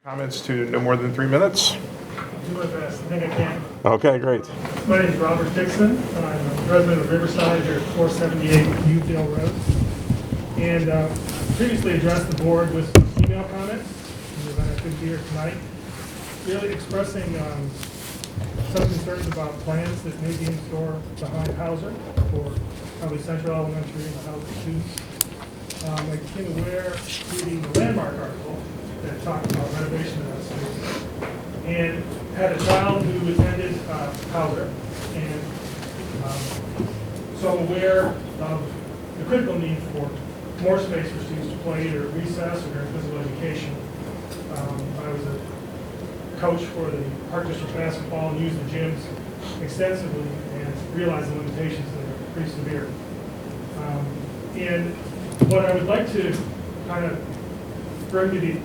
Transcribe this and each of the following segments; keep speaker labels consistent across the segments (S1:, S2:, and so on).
S1: Comments to no more than 3 minutes.
S2: Do my best. I think I can.
S1: Okay, great.
S2: My name is Robert Dixon. I'm a resident of Riverside here at 478 Udale Road. And previously addressed the board with some email comments. In the event I couldn't be here tonight, really expressing some concerns about plans that may be in store behind Hauser for probably Central Elementary and the Hauser students. I became aware reading the landmark article that talked about renovation of that space, and had a child who attended Hauser, and so I'm aware of the critical need for more space for students to play either at recess or during physical education. I was a coach for the Park District basketball and used the gyms extensively and realized the limitations that are pretty severe. And what I would like to kind of bring to the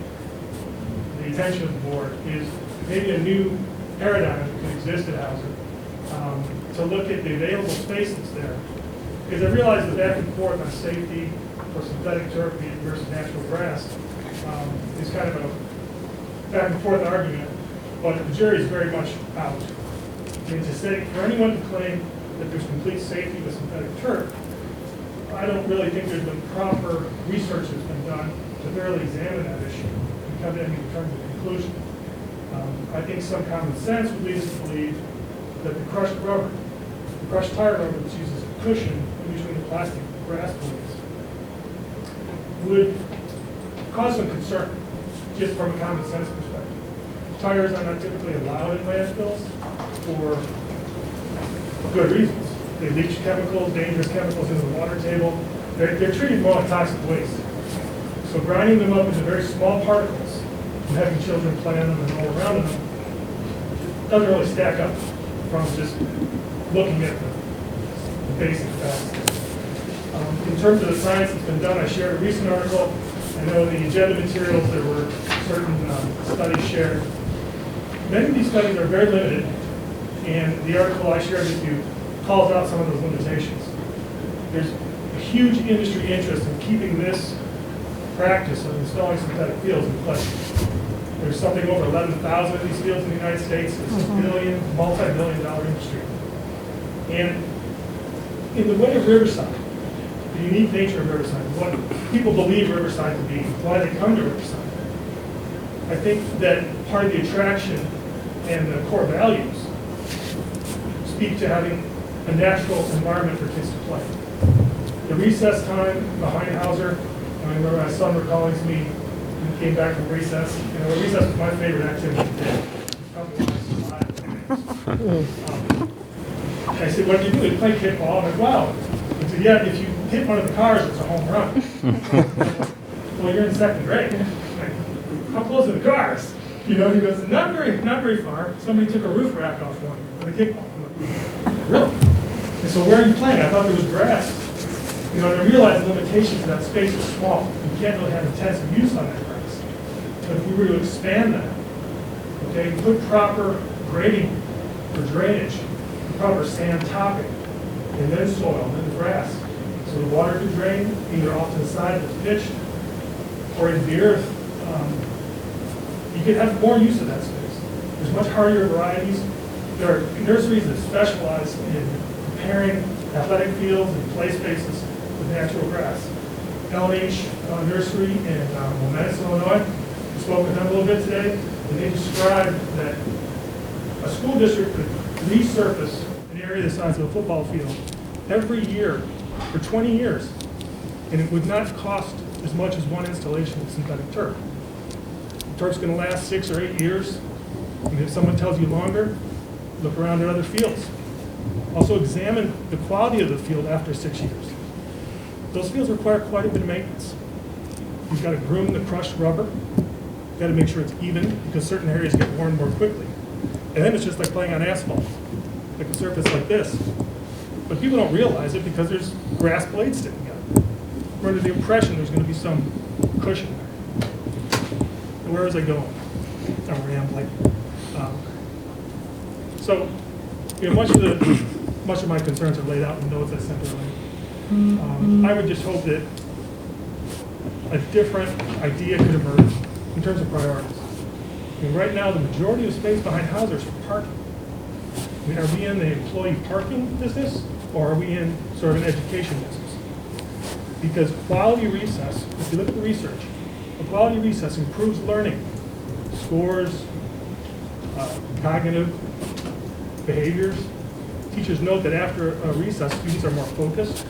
S2: attention of the board is maybe a new paradigm that could exist at Hauser, to look at the available space that's there. Because I realize the back and forth on safety for synthetic turf versus natural grass is kind of a back and forth argument, but the jury is very much out. I mean, to say, for anyone to claim that there's complete safety with synthetic turf, I don't really think there's been proper research that's been done to thoroughly examine that issue and come to any determined conclusion. I think some common sense would lead us to believe that the crushed rubber, the crushed tire rubber that's used as a cushion in between the plastic grass blades, would cause some concern, just from a common sense perspective. Tires are not typically allowed in landfills for good reasons. They leach chemicals, dangerous chemicals into the water table. They're treated more like toxic waste. So grinding them up into very small particles and having children play on them and roll around in them doesn't really stack up from just looking at the basic facts. In terms of the science that's been done, I shared a recent article. I know in the agenda materials there were certain studies shared. Many of these studies are very limited, and the article I shared with you calls out some of those limitations. There's a huge industry interest in keeping this practice of installing synthetic fields in place. There's something over 11,000 of these fields in the United States. It's a multi-billion-dollar industry. And in the way of Riverside, the unique nature of Riverside, what people believe Riverside to be, why they come to Riverside, I think that part of the attraction and the core values speak to having a natural environment for kids to play. The recess time behind Hauser, I remember my son recalling to me when he came back from recess. You know, recess was my favorite activity of the day. Probably when I said, what do you do? They play kickball. I'm like, wow. He said, yeah, if you hit one of the cars, it's a home run. Well, you're in second grade. Like, how close are the cars? You know, he goes, not very far. Somebody took a roof rack off one with a kickball. Really? And so where are you playing? I thought there was grass. You know, and I realized the limitations of that space is small. You can't really have intensive use on that grass. But if we were to expand that, okay, put proper grading for drainage, proper sand topping, and then soil, and then the grass, so the water could drain either off to the side of the pitch or into the earth, you could have more use of that space. There's much hardier varieties. There are nurseries that specialize in preparing athletic fields and play spaces with natural grass. L&H Nursery in Momentus, Illinois, we spoke with them a little bit today, and they described that a school district could resurface an area the size of a football field every year for 20 years, and it would not cost as much as one installation of synthetic turf. The turf's going to last 6 or 8 years, and if someone tells you longer, look around at other fields. Also examine the quality of the field after 6 years. Those fields require quite a bit of maintenance. You've got to groom the crushed rubber. You've got to make sure it's even, because certain areas get worn more quickly. And then it's just like playing on asphalt, like a surface like this. But people don't realize it because there's grass blades sticking out. We're under the impression there's going to be some cushion there. And where was I going? I'm rambling. So, you know, much of my concerns are laid out in notes I sent earlier. I would just hope that a different idea could emerge in terms of priorities. And right now, the majority of space behind houses is for parking. I mean, are we in the employee parking business, or are we in sort of an education business? Because quality recess, if you look at the research, a quality recess improves learning, scores, cognitive behaviors. Teachers note that after a recess, students are more focused.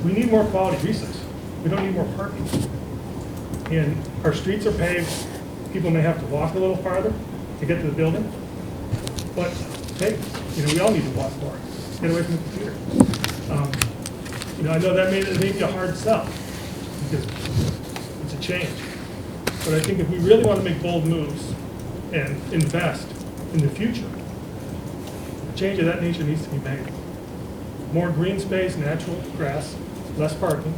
S2: We need more quality recess. We don't need more parking. And our streets are paved. People may have to walk a little farther to get to the building. But hey, we all need to walk more. Get away from the computer. I know that may be a hard sell because it's a change. But I think if we really want to make bold moves and invest in the future, a change of that nature needs to be made. More green space, natural grass, less parking.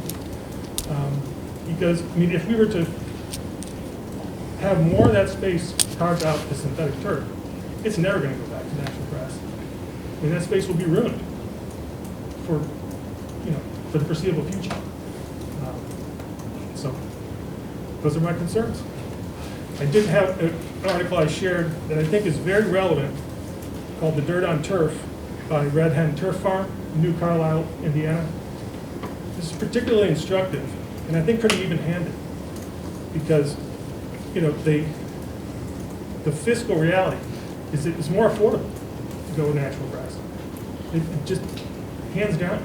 S2: Because, if we were to have more of that space carved out as synthetic turf, it's never going to go back to natural grass. That space will be ruined for the foreseeable future. So those are my concerns. I did have an article I shared that I think is very relevant called The Dirt on Turf by Red Hen Turf Farm, New Carlisle, Indiana. This is particularly instructive and I think pretty even-handed because the fiscal reality is it's more affordable to go with natural grass. It just, hands down.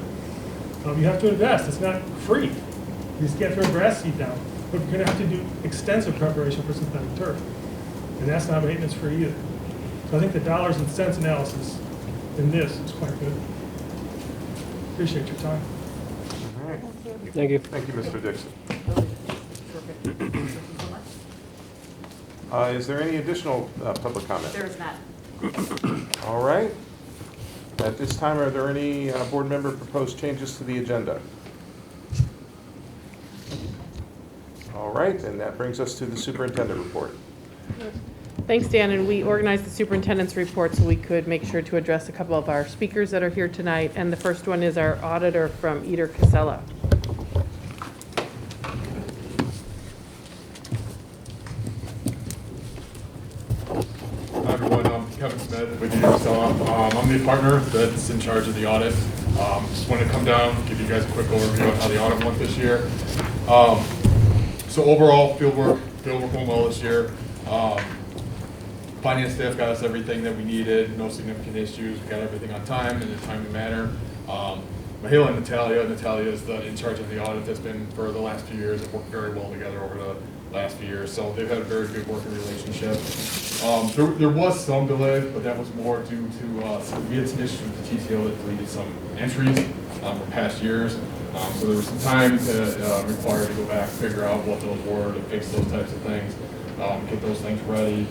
S2: You have to invest. It's not free. You just can't throw a grass seed down. But you're going to have to do extensive preparation for synthetic turf. And that's not maintenance free either. So I think the dollars and cents analysis in this is quite good. Appreciate your time.
S1: All right.
S3: Thank you.
S1: Thank you, Mr. Dixon. Is there any additional public comment?
S4: There is not.
S1: All right. At this time, are there any board member proposed changes to the agenda? All right, and that brings us to the superintendent report.
S5: Thanks, Dan, and we organized the superintendent's report so we could make sure to address a couple of our speakers that are here tonight, and the first one is our auditor from Eder Casella.
S6: Hi everyone, I'm Kevin Smith with Eder Casella. I'm the partner that's in charge of the audit. Just wanted to come down, give you guys a quick overview of how the audit went this year. So overall, fieldwork went well this year. Finance staff got us everything that we needed, no significant issues. We got everything on time in a timely manner. Mahela and Natalia is in charge of the audit that's been for the last few years. They've worked very well together over the last few years, so they've had a very good working relationship. There was some delay, but that was more due to we had some issues with the TCO that deleted some entries from past years. So there was some time required to go back, figure out what those were, to fix those types of things, get those things ready.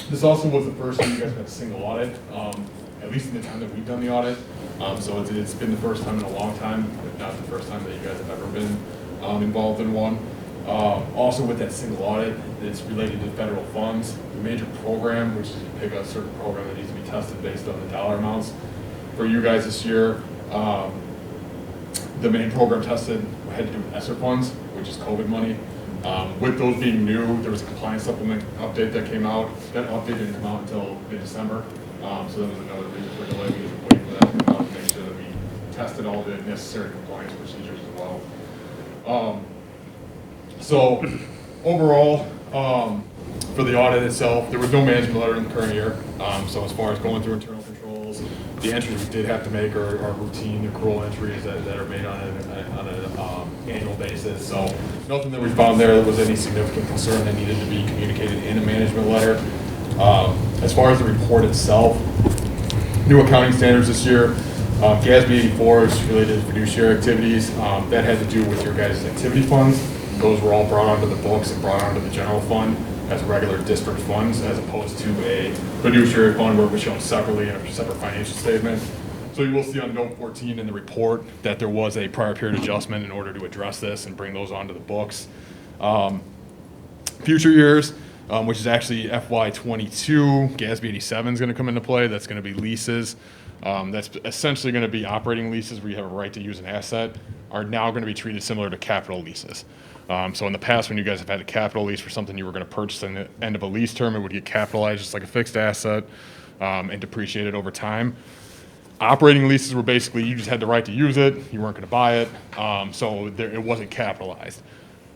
S6: This also was the first time you guys had a single audit, at least in the time that we've done the audit. So it's been the first time in a long time, if not the first time that you guys have ever been involved in one. Also with that single audit, it's related to federal funds. The major program, which is you pick a certain program that needs to be tested based on the dollar amounts. For you guys this year, the main program tested had to do with ESSER funds, which is COVID money. With those being new, there was a compliance supplement update that came out. That update didn't come out until mid-December. So that was another reason for delay. We just waited for that to come out to make sure that we tested all the necessary compliance procedures as well. So overall, for the audit itself, there was no management letter in the current year. So as far as going through internal controls, the entries we did have to make are routine accrual entries that are made on an annual basis. So nothing that we found there that was any significant concern that needed to be communicated in a management letter. As far as the report itself, new accounting standards this year. GASB 84 is related to fiduciary activities. That had to do with your guys' activity funds. Those were all brought onto the books and brought onto the general fund as regular district funds, as opposed to a fiduciary fund where it was shown separately in a separate financial statement. So you will see on note 14 in the report that there was a prior period adjustment in order to address this and bring those onto the books. Future years, which is actually FY22, GASB 87 is going to come into play. That's going to be leases. That's essentially going to be operating leases where you have a right to use an asset. are now going to be treated similar to capital leases. So in the past, when you guys have had a capital lease for something you were going to purchase in the end of a lease term, it would get capitalized just like a fixed asset and depreciated over time. Operating leases were basically, you just had the right to use it, you weren't going to buy it, it wasn't capitalized.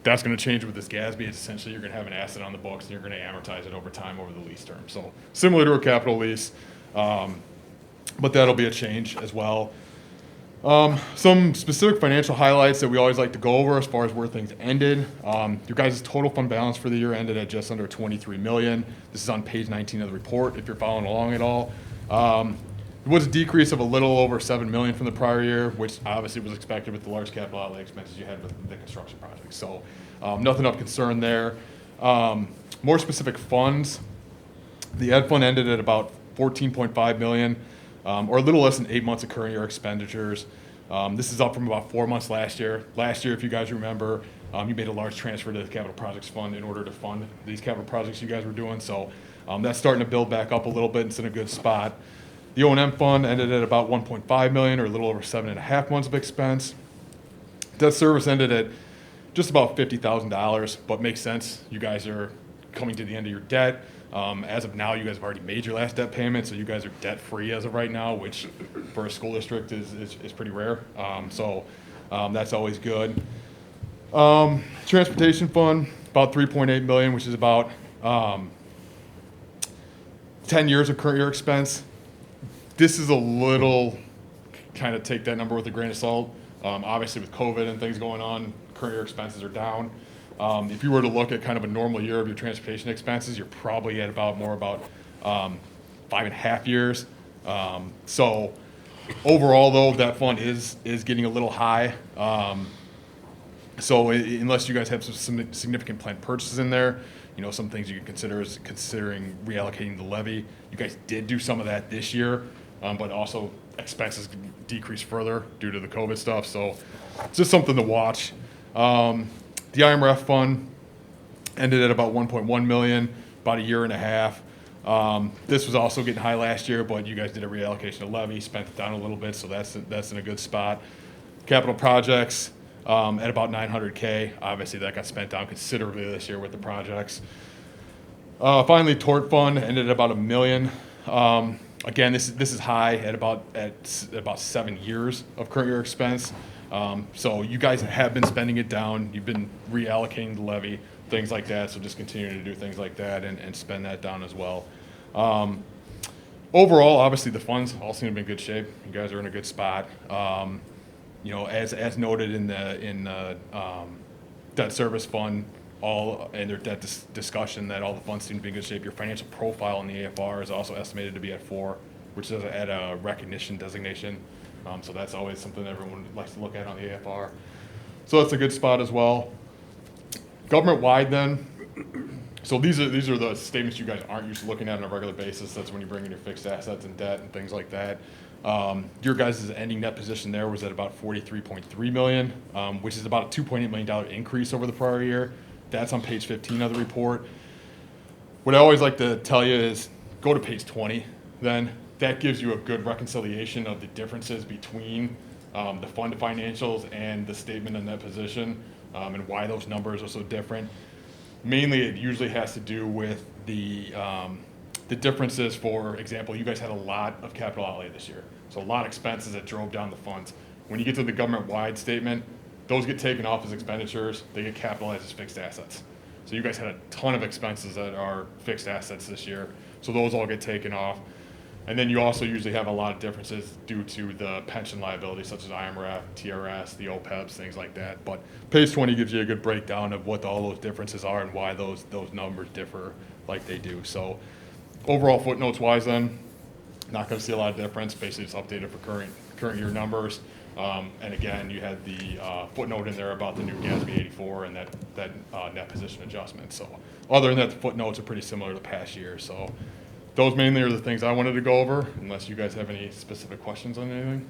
S6: That's going to change with this GASB. It's essentially you're going to have an asset on the books and you're going to amortize it over time over the lease term. So similar to a capital lease, but that'll be a change as well. Some specific financial highlights that we always like to go over as far as where things ended. Your guys' total fund balance for the year ended at just under $23 million. This is on page 19 of the report if you're following along at all. It was a decrease of a little over $7 million from the prior year, which obviously was expected with the large capital outlay expenses you had with the construction project. So nothing of concern there. More specific funds, the ed fund ended at about $14.5 million, or a little less than 8 months of current year expenditures. This is up from about 4 months last year. Last year, if you guys remember, you made a large transfer to the capital projects fund in order to fund these capital projects you guys were doing. So that's starting to build back up a little bit. It's in a good spot. The O&M fund ended at about $1.5 million, or a little over 7.5 months of expense. Debt service ended at just about $50,000, but makes sense. You guys are coming to the end of your debt. As of now, you guys have already made your last debt payment, so you guys are debt-free as of right now, which for a school district is pretty rare. That's always good. Transportation fund, about $3.8 million, which is about 10 years of current year expense. This is a little, kind of take that number with a grain of salt. Obviously with COVID and things going on, current year expenses are down. If you were to look at kind of a normal year of your transportation expenses, you're probably at about 5.5 years. So overall though, that fund is getting a little high. So unless you guys have some significant planned purchases in there, some things you can consider is considering reallocating the levy. You guys did do some of that this year, but also expenses decreased further due to the COVID stuff. So it's just something to watch. The IMRF fund ended at about $1.1 million, about a year and a half. This was also getting high last year, but you guys did a reallocation of levy, spent it down a little bit, so that's in a good spot. Capital projects at about $900K. Obviously, that got spent down considerably this year with the projects. Finally, tort fund ended at about $1 million. Again, this is high at about 7 years of current year expense. So you guys have been spending it down. You've been reallocating the levy, things like that. So just continue to do things like that and spend that down as well. Overall, obviously the funds all seem to be in good shape. You guys are in a good spot. As noted in the debt service fund, all in their debt discussion, that all the funds seem to be in good shape. Your financial profile in the AFR is also estimated to be at 4, which is at a recognition designation. So that's always something everyone likes to look at on the AFR. So that's a good spot as well. Government-wide then, so these are the statements you guys aren't used to looking at on a regular basis. That's when you bring in your fixed assets and debt and things like that. Your guys' ending net position there was at about $43.3 million, which is about a $2.8 million increase over the prior year. That's on page 15 of the report. What I always like to tell you is go to page 20 then. That gives you a good reconciliation of the differences between the fund financials and the statement of net position, and why those numbers are so different. Mainly, it usually has to do with the differences. For example, you guys had a lot of capital outlay this year, so a lot of expenses that drove down the funds. When you get to the government-wide statement, those get taken off as expenditures. They get capitalized as fixed assets. So you guys had a ton of expenses that are fixed assets this year, so those all get taken off. And then you also usually have a lot of differences due to the pension liability, such as IMRF, TRS, the OPEBs, things like that. But page 20 gives you a good breakdown of what all those differences are and why those numbers differ like they do. So overall footnotes wise then, not going to see a lot of difference. Basically it's updated for current year numbers. And again, you had the footnote in there about the new GASB 84 and that net position adjustment. So other than that, the footnotes are pretty similar to past years. So those mainly are the things I wanted to go over, unless you guys have any specific questions on anything.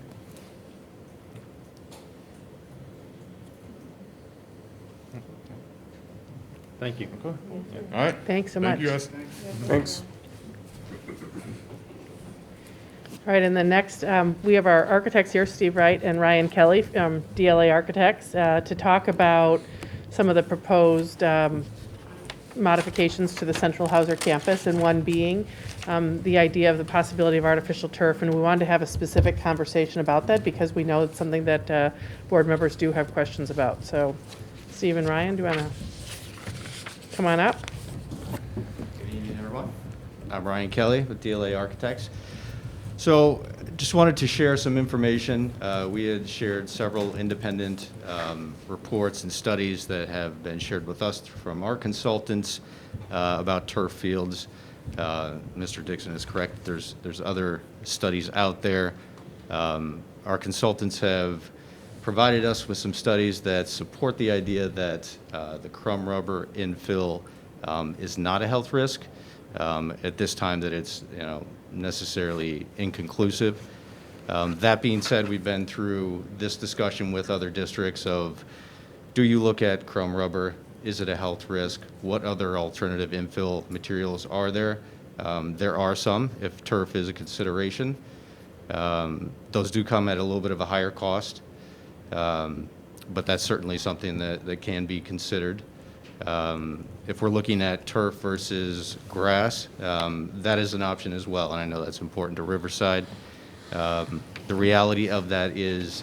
S3: Thank you.
S6: Okay. All right.
S5: Thanks so much.
S6: Thank you guys.
S1: Thanks.
S5: All right, and then next, we have our architects here, Steve Wright and Ryan Kelly from DLA Architects, to talk about some of the proposed modifications to the Central Hauser campus, and one being the idea of the possibility of artificial turf. And we wanted to have a specific conversation about that because we know it's something that board members do have questions about. So, Steve and Ryan, do you want to come on up?
S3: Good evening, everyone. I'm Ryan Kelly with DLA Architects. So just wanted to share some information. We had shared several independent reports and studies that have been shared with us from our consultants about turf fields. Mr. Dixon is correct. There's other studies out there. Our consultants have provided us with some studies that support the idea that the crumb rubber infill is not a health risk. At this time that it's necessarily inconclusive. That being said, we've been through this discussion with other districts of, do you look at crumb rubber? Is it a health risk? What other alternative infill materials are there? There are some, if turf is a consideration. Those do come at a little bit of a higher cost, but that's certainly something that can be considered. If we're looking at turf versus grass, that is an option as well, and I know that's important to Riverside. The reality of that is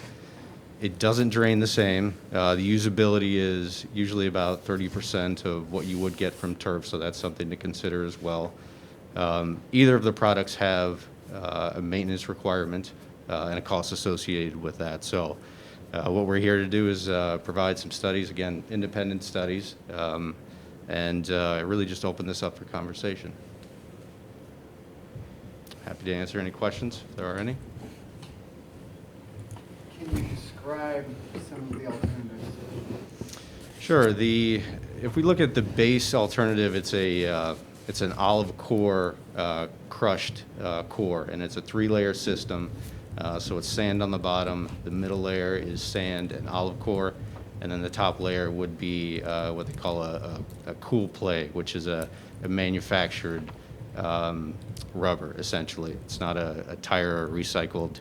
S3: it doesn't drain the same. The usability is usually about 30% of what you would get from turf, so that's something to consider as well. Either of the products have a maintenance requirement and a cost associated with that. So what we're here to do is provide some studies, again, independent studies, and really just open this up for conversation. Happy to answer any questions, if there are any.
S4: Can you describe some of the alternatives?
S3: Sure. If we look at the base alternative, it's an olive core crushed core, and it's a 3-layer system. So it's sand on the bottom, the middle layer is sand and olive core, and then the top layer would be what they call a cool play, which is a manufactured rubber, essentially. It's not a tire or recycled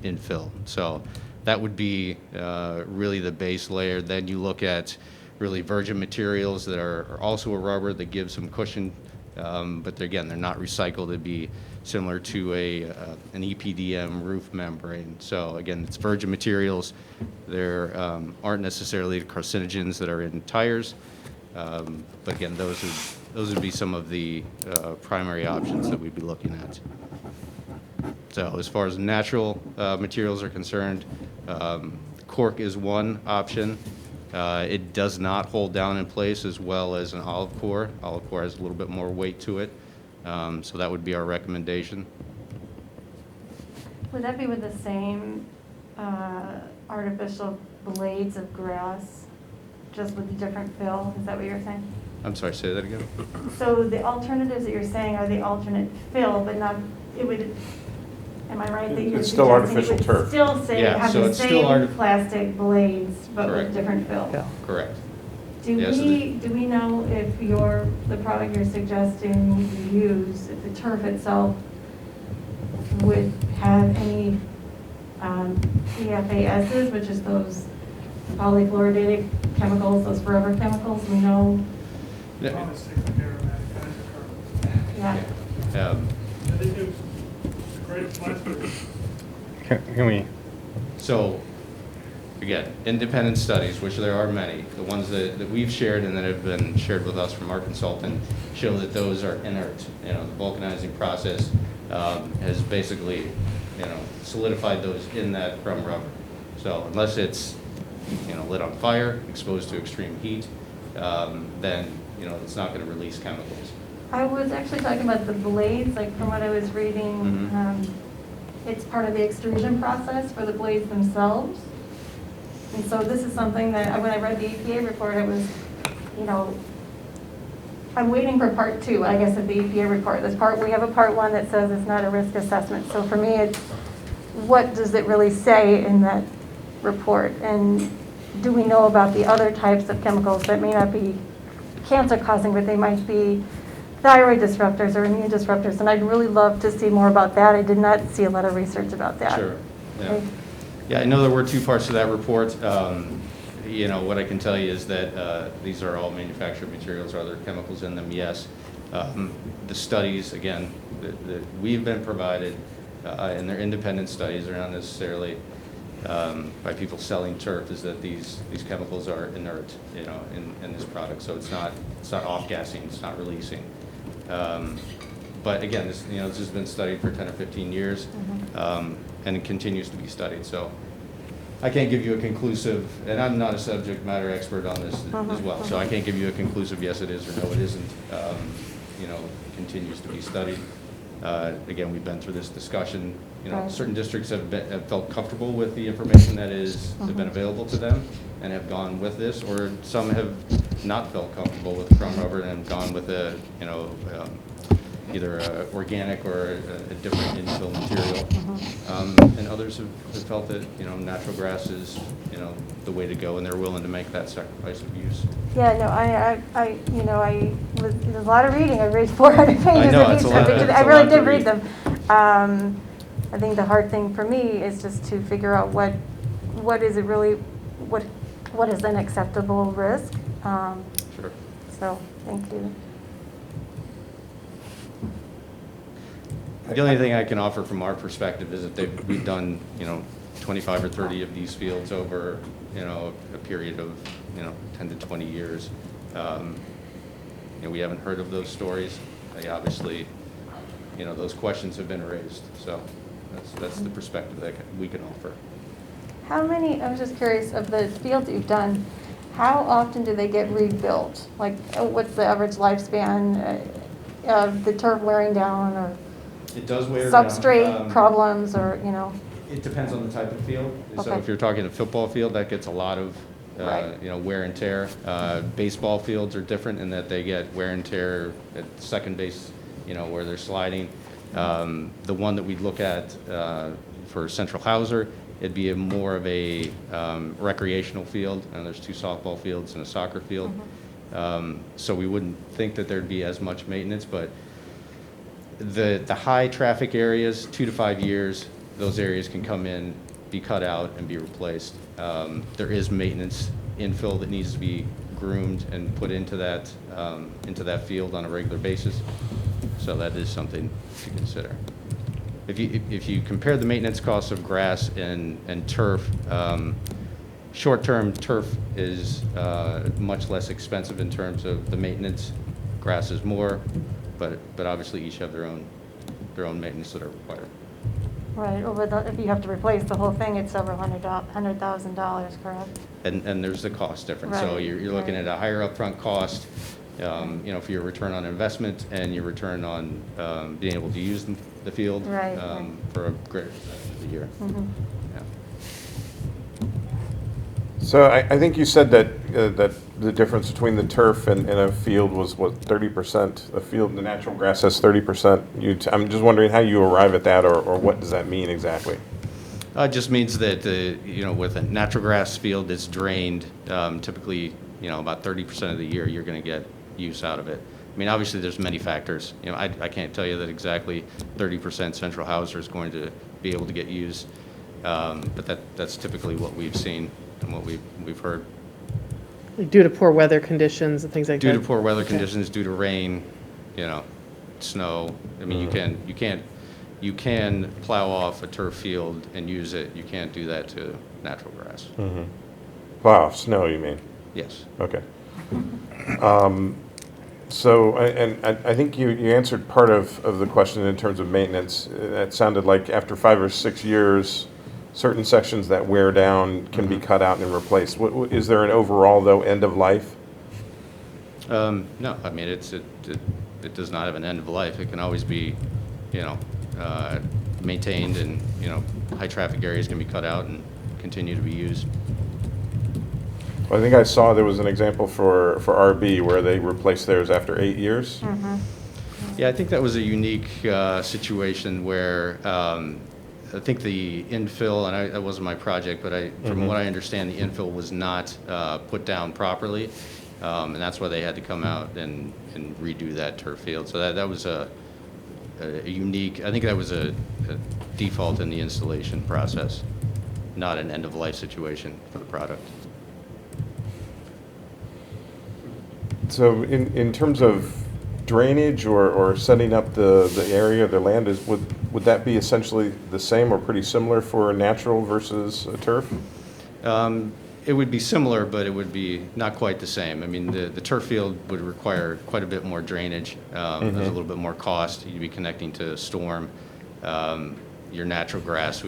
S3: infill. So that would be really the base layer. Then you look at really virgin materials that are also a rubber that give some cushion, but again, they're not recycled. It'd be similar to an EPDM roof membrane. So again, it's virgin materials. There aren't necessarily the carcinogens that are in tires, but again, those would be some of the primary options that we'd be looking at. So as far as natural materials are concerned, cork is one option. It does not hold down in place as well as an olive core. Olive core has a little bit more weight to it, so that would be our recommendation.
S7: Would that be with the same artificial blades of grass, just with a different fill? Is that what you're saying?
S3: I'm sorry, say that again?
S7: So the alternatives that you're saying are the alternate fill, but not, it would, am I right that you're
S1: It's still
S7: suggesting
S1: artificial
S7: it would
S1: turf.
S7: still say
S3: Yeah,
S7: have
S3: so
S7: the
S3: it's still
S7: same plastic blades, but
S3: Correct.
S7: with different fill?
S3: Correct.
S7: Do
S3: Yeah, so
S7: we know if the product you're suggesting you use, if the turf itself would have any PFASs, which is those polyfluoridated chemicals, those forever chemicals? We know,
S3: Yeah.
S2: Honest things like aromatic hydrocarbons.
S7: yeah.
S2: Yeah, they do. It's a great plastic.
S8: Can we,
S3: So, again, independent studies, which there are many, the ones that we've shared and that have been shared with us from our consultant, show that those are inert. The vulcanizing process has basically, solidified those in that crumb rubber. So unless it's, lit on fire, exposed to extreme heat, then, it's not going to release chemicals.
S7: I was actually talking about the blades, like from what I was reading, it's part of the extrusion process for the blades themselves. And so this is something that, when I read the EPA report, it was, I'm waiting for part 2, I guess, of the EPA report. We have a part 1 that says it's not a risk assessment. So for me, it's, what does it really say in that report? And do we know about the other types of chemicals that may not be cancer causing, but they might be thyroid disruptors or immune disruptors, and I'd really love to see more about that. I did not see a lot of research about that.
S3: Sure. Yeah.
S7: Okay.
S3: Yeah, I know there were two parts to that report. You know, what I can tell you is that these are all manufactured materials. Are there chemicals in them? Yes. The studies, again, that we've been provided, and they're independent studies, they're not necessarily by people selling turf, is that these chemicals are inert, you know, in this product. So it's not off-gassing, it's not releasing. But again, this has been studied for 10 or 15 years, and it continues to be studied. So I can't give you a conclusive, and I'm not a subject matter expert on this as well, so I can't give you a conclusive yes it is or no it isn't. You know, it continues to be studied. Again, we've been through this discussion. You know,
S7: Right.
S3: certain districts have felt comfortable with the information that has been available to them and have gone with this, or some have not felt comfortable with crumb rubber and have gone with a, you know, either organic or a different infill material. And others have felt that, you know, natural grass is, you know, the way to go, and they're willing to make that sacrifice of use.
S7: Yeah, no, there's a lot of reading. I read 400 pages
S3: I know,
S7: of
S3: it's
S7: these.
S3: a lot- it's
S7: I
S3: a
S7: really
S3: lot to
S7: did read
S3: read.
S7: them. I think the hard thing for me is just to figure out what is it really, what is an acceptable risk.
S3: Sure.
S7: So, thank you.
S3: The only thing I can offer from our perspective is that we've done, you know, 25 or 30 of these fields over, you know, a period of, you know, 10 to 20 years. You know, we haven't heard of those stories. Obviously, you know, those questions have been raised. So that's the perspective that we can offer.
S7: How many, I was just curious, of the fields that you've done, how often do they get rebuilt? Like, what's the average lifespan of the turf wearing down, or
S3: It does wear down.
S7: substrate problems, or, you know?
S3: It depends on the type of field. So
S7: Okay.
S3: if you're talking a football field, that gets a lot of,
S7: Right.
S3: you know, wear and tear. Baseball fields are different in that they get wear and tear at second base, you know, where they're sliding. The one that we look at for Central Hauser, it'd be more of a recreational field, and there's 2 softball fields and a soccer field. So we wouldn't think that there'd be as much maintenance, but the high traffic areas, 2 to 5 years, those areas can come in, be cut out, and be replaced. There is maintenance infill that needs to be groomed and put into that field on a regular basis. So that is something to consider. If you compare the maintenance costs of grass and turf, short-term turf is much less expensive in terms of the maintenance. Grass is more, but obviously each have their own maintenance that are required.
S7: Right, if you have to replace the whole thing, it's several $100,000, correct?
S3: And there's the cost difference. So
S7: Right,
S3: you're looking
S7: right.
S3: at a higher upfront cost, you know, for your return on investment and your return on being able to use the field
S7: Right, right.
S3: for a greater percentage of the year.
S7: Mhm.
S3: Yeah.
S1: So I think you said that the difference between the turf and a field was, what, 30%? A field, the natural grass has 30%. I'm just wondering how you arrive at that, or what does that mean exactly?
S3: It just means that, you know, with a natural grass field that's drained, typically, you know, about 30% of the year, you're going to get use out of it. I mean, obviously, there's many factors. You know, I can't tell you that exactly 30% Central Hauser is going to be able to get used, but that's typically what we've seen and what we've heard.
S5: Due to poor weather conditions and things like that?
S3: Due to poor weather
S5: Okay.
S3: conditions, due to rain, you know, snow. I mean, you can plow off a turf field and use it. You can't do that to natural grass.
S1: Wow, snow, you mean?
S3: Yes.
S1: Okay. So, I think you answered part of the question in terms of maintenance. It sounded like after 5 or 6 years, certain sections that wear down can be cut out and replaced. Is there an overall, though, end of life?
S3: No, I mean, it does not have an end of life. It can always be, you know, maintained, and, you know, high traffic areas can be cut out and continue to be used.
S1: Well, I think I saw there was an example for RB where they replaced theirs after 8 years.
S3: Yeah, I think that was a unique situation where I think the infill, and that wasn't my project, but from what I understand, the infill was not put down properly, And that's why they had to come out and redo that turf field. So that was a unique, I think that was a default in the installation process, not an end-of-life situation for the product.
S1: So in terms of drainage or setting up the area, the land, would that be essentially the same or pretty similar for a natural versus a turf?
S3: It would be similar, but it would be not quite the same. I mean, the turf field would require quite a bit more drainage. There's a little bit more cost. You'd be connecting to a storm. Your natural grass,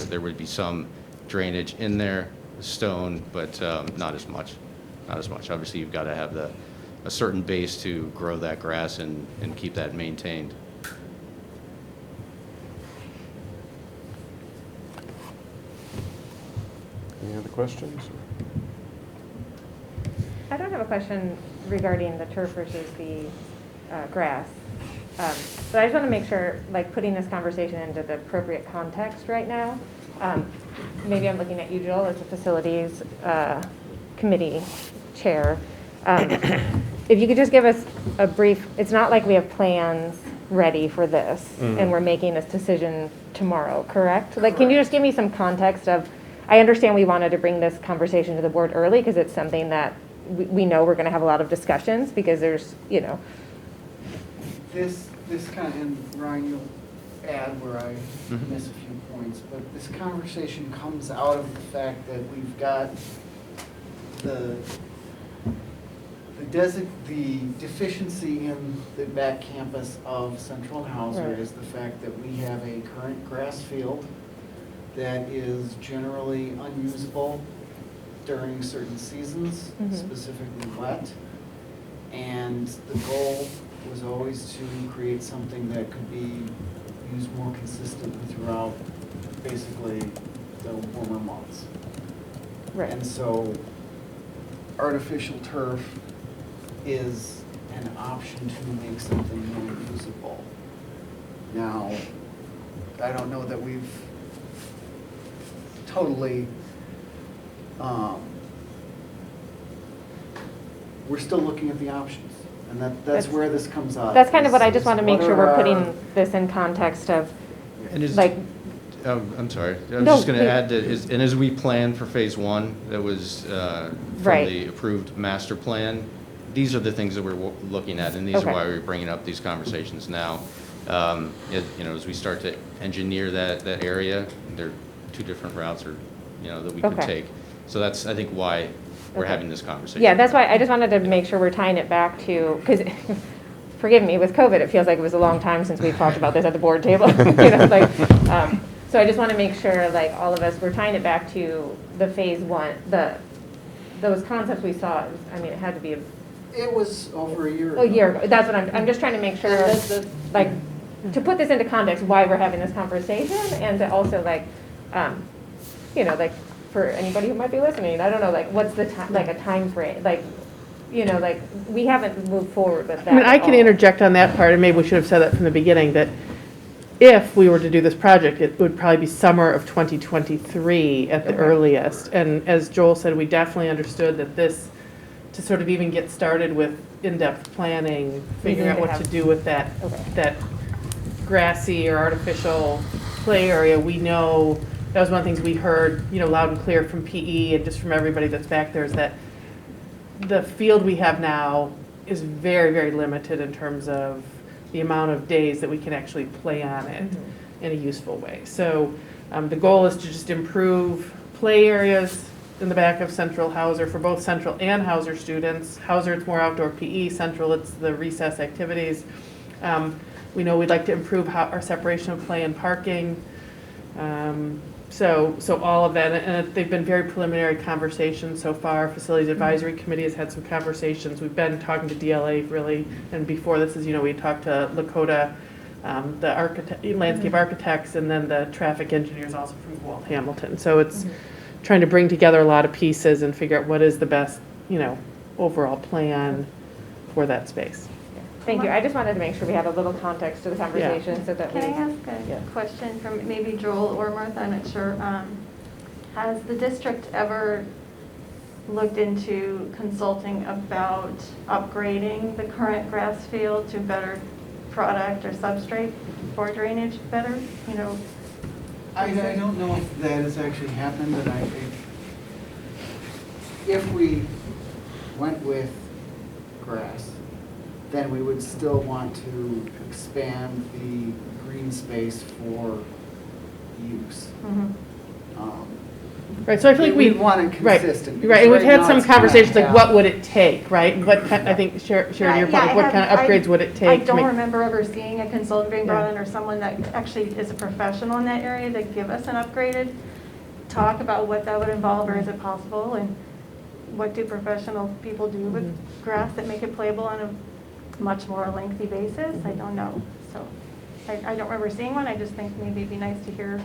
S3: there would be some drainage in there, stone, but not as much. Not as much. Obviously, you've got to have a certain base to grow that grass and keep that maintained.
S1: Any other questions?
S9: I don't have a question regarding the turf versus the grass. But I just want to make sure, like, putting this conversation into the appropriate context right now. Maybe I'm looking at you, Joel, as the facilities committee chair. If you could just give us a brief, it's not like we have plans ready for this and we're making this decision tomorrow, correct? Like, can you just give me some context of, I understand we wanted to bring this conversation to the board early because it's something that we know we're going to have a lot of discussions because there's,
S4: This kind of, and Ryan, you'll add where I miss a few points, but this conversation comes out of the fact that we've got the deficiency in the back campus of Central Hauser
S9: Right.
S4: is the fact that we have a current grass field that is generally unusable during certain seasons, specifically wet. And the goal was always to create something that could be used more consistently throughout basically the warmer months.
S9: right.
S4: And so artificial turf is an option to make something more usable. Now, I don't know that we've totally, we're still looking at the options. And that's where this comes out.
S9: That's kind of what I just
S4: is
S9: want to make
S4: what
S9: sure
S4: are
S9: we're
S4: our-
S9: putting this in context of,
S3: And is,
S9: like,
S3: I'm sorry, I was
S9: No,
S3: just going to
S9: please.
S3: add that, and as we plan for phase one, that was from
S9: Right.
S3: the approved master plan, these are the things that we're looking at, and these
S9: Okay.
S3: are why we're bringing up these conversations now. As we start to engineer that area, there are two different routes that we could
S9: Okay.
S3: take. So that's, I think, why we're
S9: Okay.
S3: having this conversation.
S9: yeah, that's why I just wanted to make sure we're tying it back to, because, forgive me, with COVID, it feels like it was a long time since we've talked about this at the board table. So I just want to make sure, like, all of us, we're tying it back to the phase one, those concepts we saw, it had to be
S4: It was over a year ago.
S9: a year ago. That's what I'm just trying to make sure, like, to put this into context, why we're having this conversation, and to also, like, like, for anybody who might be listening, I don't know, like, what's the time, like, a time frame, like, like, we haven't moved forward with that.
S5: I mean, I
S9: at
S5: can
S9: all.
S5: interject on that part, and maybe we should have said that from the beginning, that if we were to do this project, it would probably be summer of 2023 at the
S9: Okay.
S5: earliest. And as Joel said, we definitely understood that this, to sort of even get started with in-depth planning, figuring
S9: need
S5: out
S9: to
S5: what
S9: have-
S5: to do with that,
S9: Okay.
S5: that grassy or artificial play area, we know, that was one of the things we heard, loud and clear from PE and just from everybody that's back there, is that the field we have now is very, very limited in terms of the amount of days that we can actually play on it in a useful way. So the goal is to just improve play areas in the back of Central Hauser for both Central and Hauser students. Hauser, it's more outdoor PE. Central, it's the recess activities. We know we'd like to improve our separation of play and parking. So all of that, and they've been very preliminary conversations so far. Facilities Advisory Committee has had some conversations. We've been talking to DLA really, and before this, as you know, we talked to Lakota, the landscape architects, and then the traffic engineers also from Walt Hamilton. So it's trying to bring together a lot of pieces and figure out what is the best, overall plan for that space.
S9: Thank you. I just wanted to make sure we had a little context to the conversation so that we.
S7: Can I ask
S5: Yeah.
S7: a question from maybe Joel or Martha? I'm not sure. Has the district ever looked into consulting about upgrading the current grass field to better product or substrate for drainage better, you know?
S4: I don't know if that has actually happened, and I think if we went with grass, then we would still want to expand the green space for use.
S7: Mhm.
S5: Right, so I feel like we.
S4: We want it
S5: right,
S4: consistent,
S5: Right, and we've
S4: because
S5: had
S4: right
S5: some
S4: now it's kinda
S5: conversations, like
S4: half.
S5: what would it take, right? What kind, I think, Sharon, to your
S7: Yeah,
S5: point, what kind of upgrades would it take?
S7: I
S5: to
S7: don't
S5: make-
S7: remember ever seeing a consultant being brought
S5: Yeah.
S7: in or someone that actually is a professional in that area to give us an upgraded talk about what that would involve, or is it possible, and what do professional people do with grass that make it playable on a much more lengthy basis? I don't know. So I don't remember seeing one. I just think maybe it'd be nice to hear.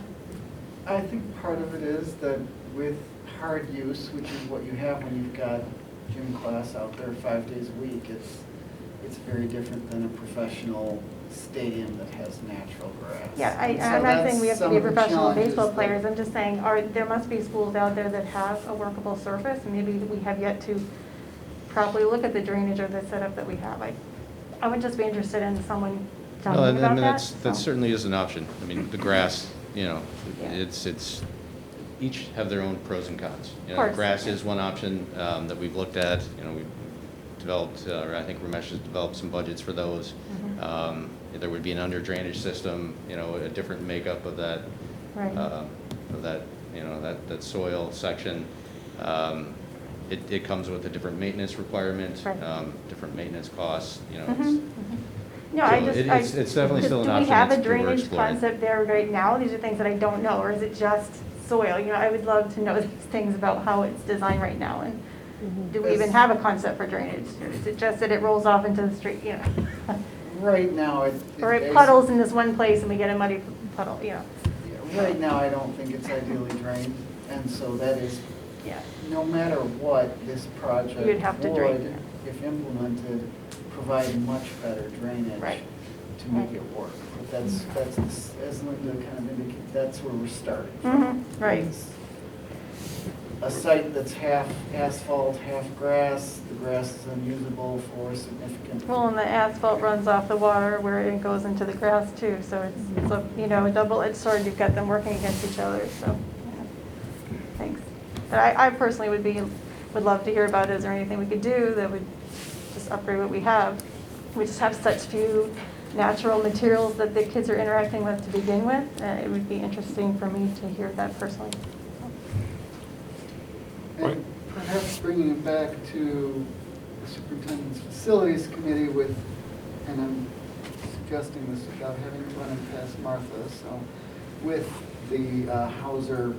S4: I think part of it is that with hard use, which is what you have when you've got gym class out there 5 days a week, it's very different than a professional stadium that has natural grass.
S7: Yeah,
S4: And so
S7: I'm not saying we have
S4: that's
S7: to be
S4: some of the
S7: professional
S4: challenges
S7: baseball
S4: that-
S7: players. I'm just saying, there must be schools out there that have a workable surface, and maybe we have yet to properly look at the drainage or the setup that we have. I would just be interested in someone
S3: Well,
S7: telling me
S3: I
S7: about
S3: mean,
S7: that.
S3: that
S7: so.
S3: certainly is an option. I mean, the grass, you know,
S7: Yeah.
S3: it's, each have their own pros and cons. You
S7: Of
S3: know,
S7: course.
S3: grass is one option that we've looked at, you know, we've developed, or I think Ramesh has developed some budgets for those.
S7: Mhm.
S3: There would be an under drainage system, you know, a different makeup of that,
S7: Right.
S3: you know, that soil section. It comes with a different maintenance requirement,
S7: Right.
S3: different maintenance costs, you know.
S7: Mhm,
S3: it's-
S7: mhm. No, I
S3: So
S7: just.
S3: it's definitely still an option.
S7: Do we have a
S3: that we're
S7: drainage
S3: exploring.
S7: concept there right now? These are things that I don't know, or is it just soil? You know, I would love to know these things about how it's designed right now, and do we even have a concept for drainage? Or is it just that it rolls off into the street, you know?
S4: Right now,
S7: Or it puddles in this one place and we get a muddy puddle, you know?
S4: Yeah, right now, I don't think it's ideally drained, and so that is,
S7: Yeah.
S4: no matter what, this project
S7: You'd have to drain
S4: would,
S7: it.
S4: if implemented, provide much better drainage
S7: Right.
S4: to make it work. But that's, as Linda kind of indicated, that's where we're starting
S7: Mhm,
S4: from.
S7: right.
S4: It's a site that's half asphalt, half grass, the grass is unusable for a significant.
S7: Well, and the asphalt runs off the water where it goes into the grass too, so it's a, you know, a double-edged sword. You've got them working against each other, so, yeah. Thanks. But I personally would love to hear about, is there anything we could do that would just upgrade what we have? We just have such few natural materials that the kids are interacting with to begin with. It would be interesting for me to hear that personally.
S4: And perhaps bringing it back to the superintendent's facilities committee with, and I'm suggesting this without having to run it past Martha, so with the Hauser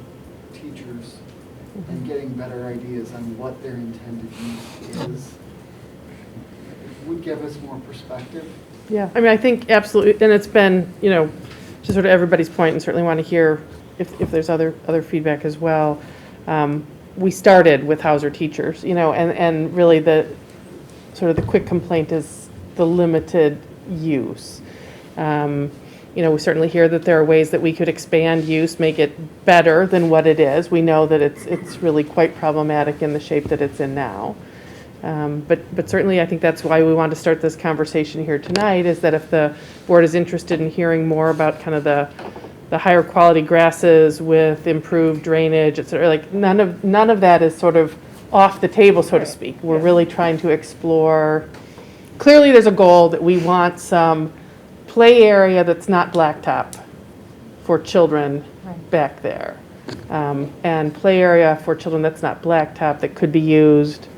S4: teachers and getting better ideas on what their intended use is, would give us more perspective.
S5: Yeah, I mean, I think absolutely, and it's been, you know, to sort of everybody's point, and certainly want to hear if there's other feedback as well. We started with Hauser teachers, you know, and really the, sort of the quick complaint is the limited use. You know, we certainly hear that there are ways that we could expand use, make it better than what it is. We know that it's really quite problematic in the shape that it's in now. But certainly, I think that's why we want to start this conversation here tonight, is that if the board is interested in hearing more about kind of the higher quality grasses with improved drainage, et cetera, like none of that is sort of off the table, so to speak. We're really trying to explore. Clearly, there's a goal that we want some play area that's not blacktop for children back there. And play area for children that's not blacktop that could be used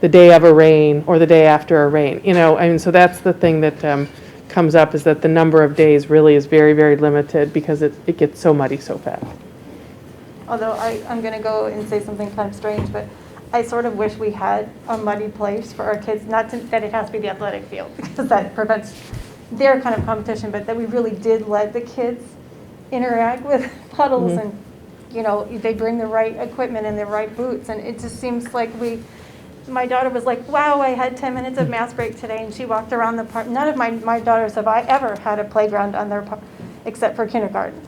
S5: the day of a rain or the day after a rain. You know, I mean, so that's the thing that comes up, is that the number of days really is very, very limited because it gets so muddy so fast.
S7: Although I'm going to go and say something kind of strange, but I sort of wish we had a muddy place for our kids, not that it has to be the athletic field, because that prevents their kind of competition, but that we really did let the kids interact with puddles and, you know, they bring the right equipment and the right boots. And it just seems like my daughter was like, wow, I had 10 minutes of math break today, and she walked around the park. None of my daughters have I ever had a playground on their park, except for kindergarten.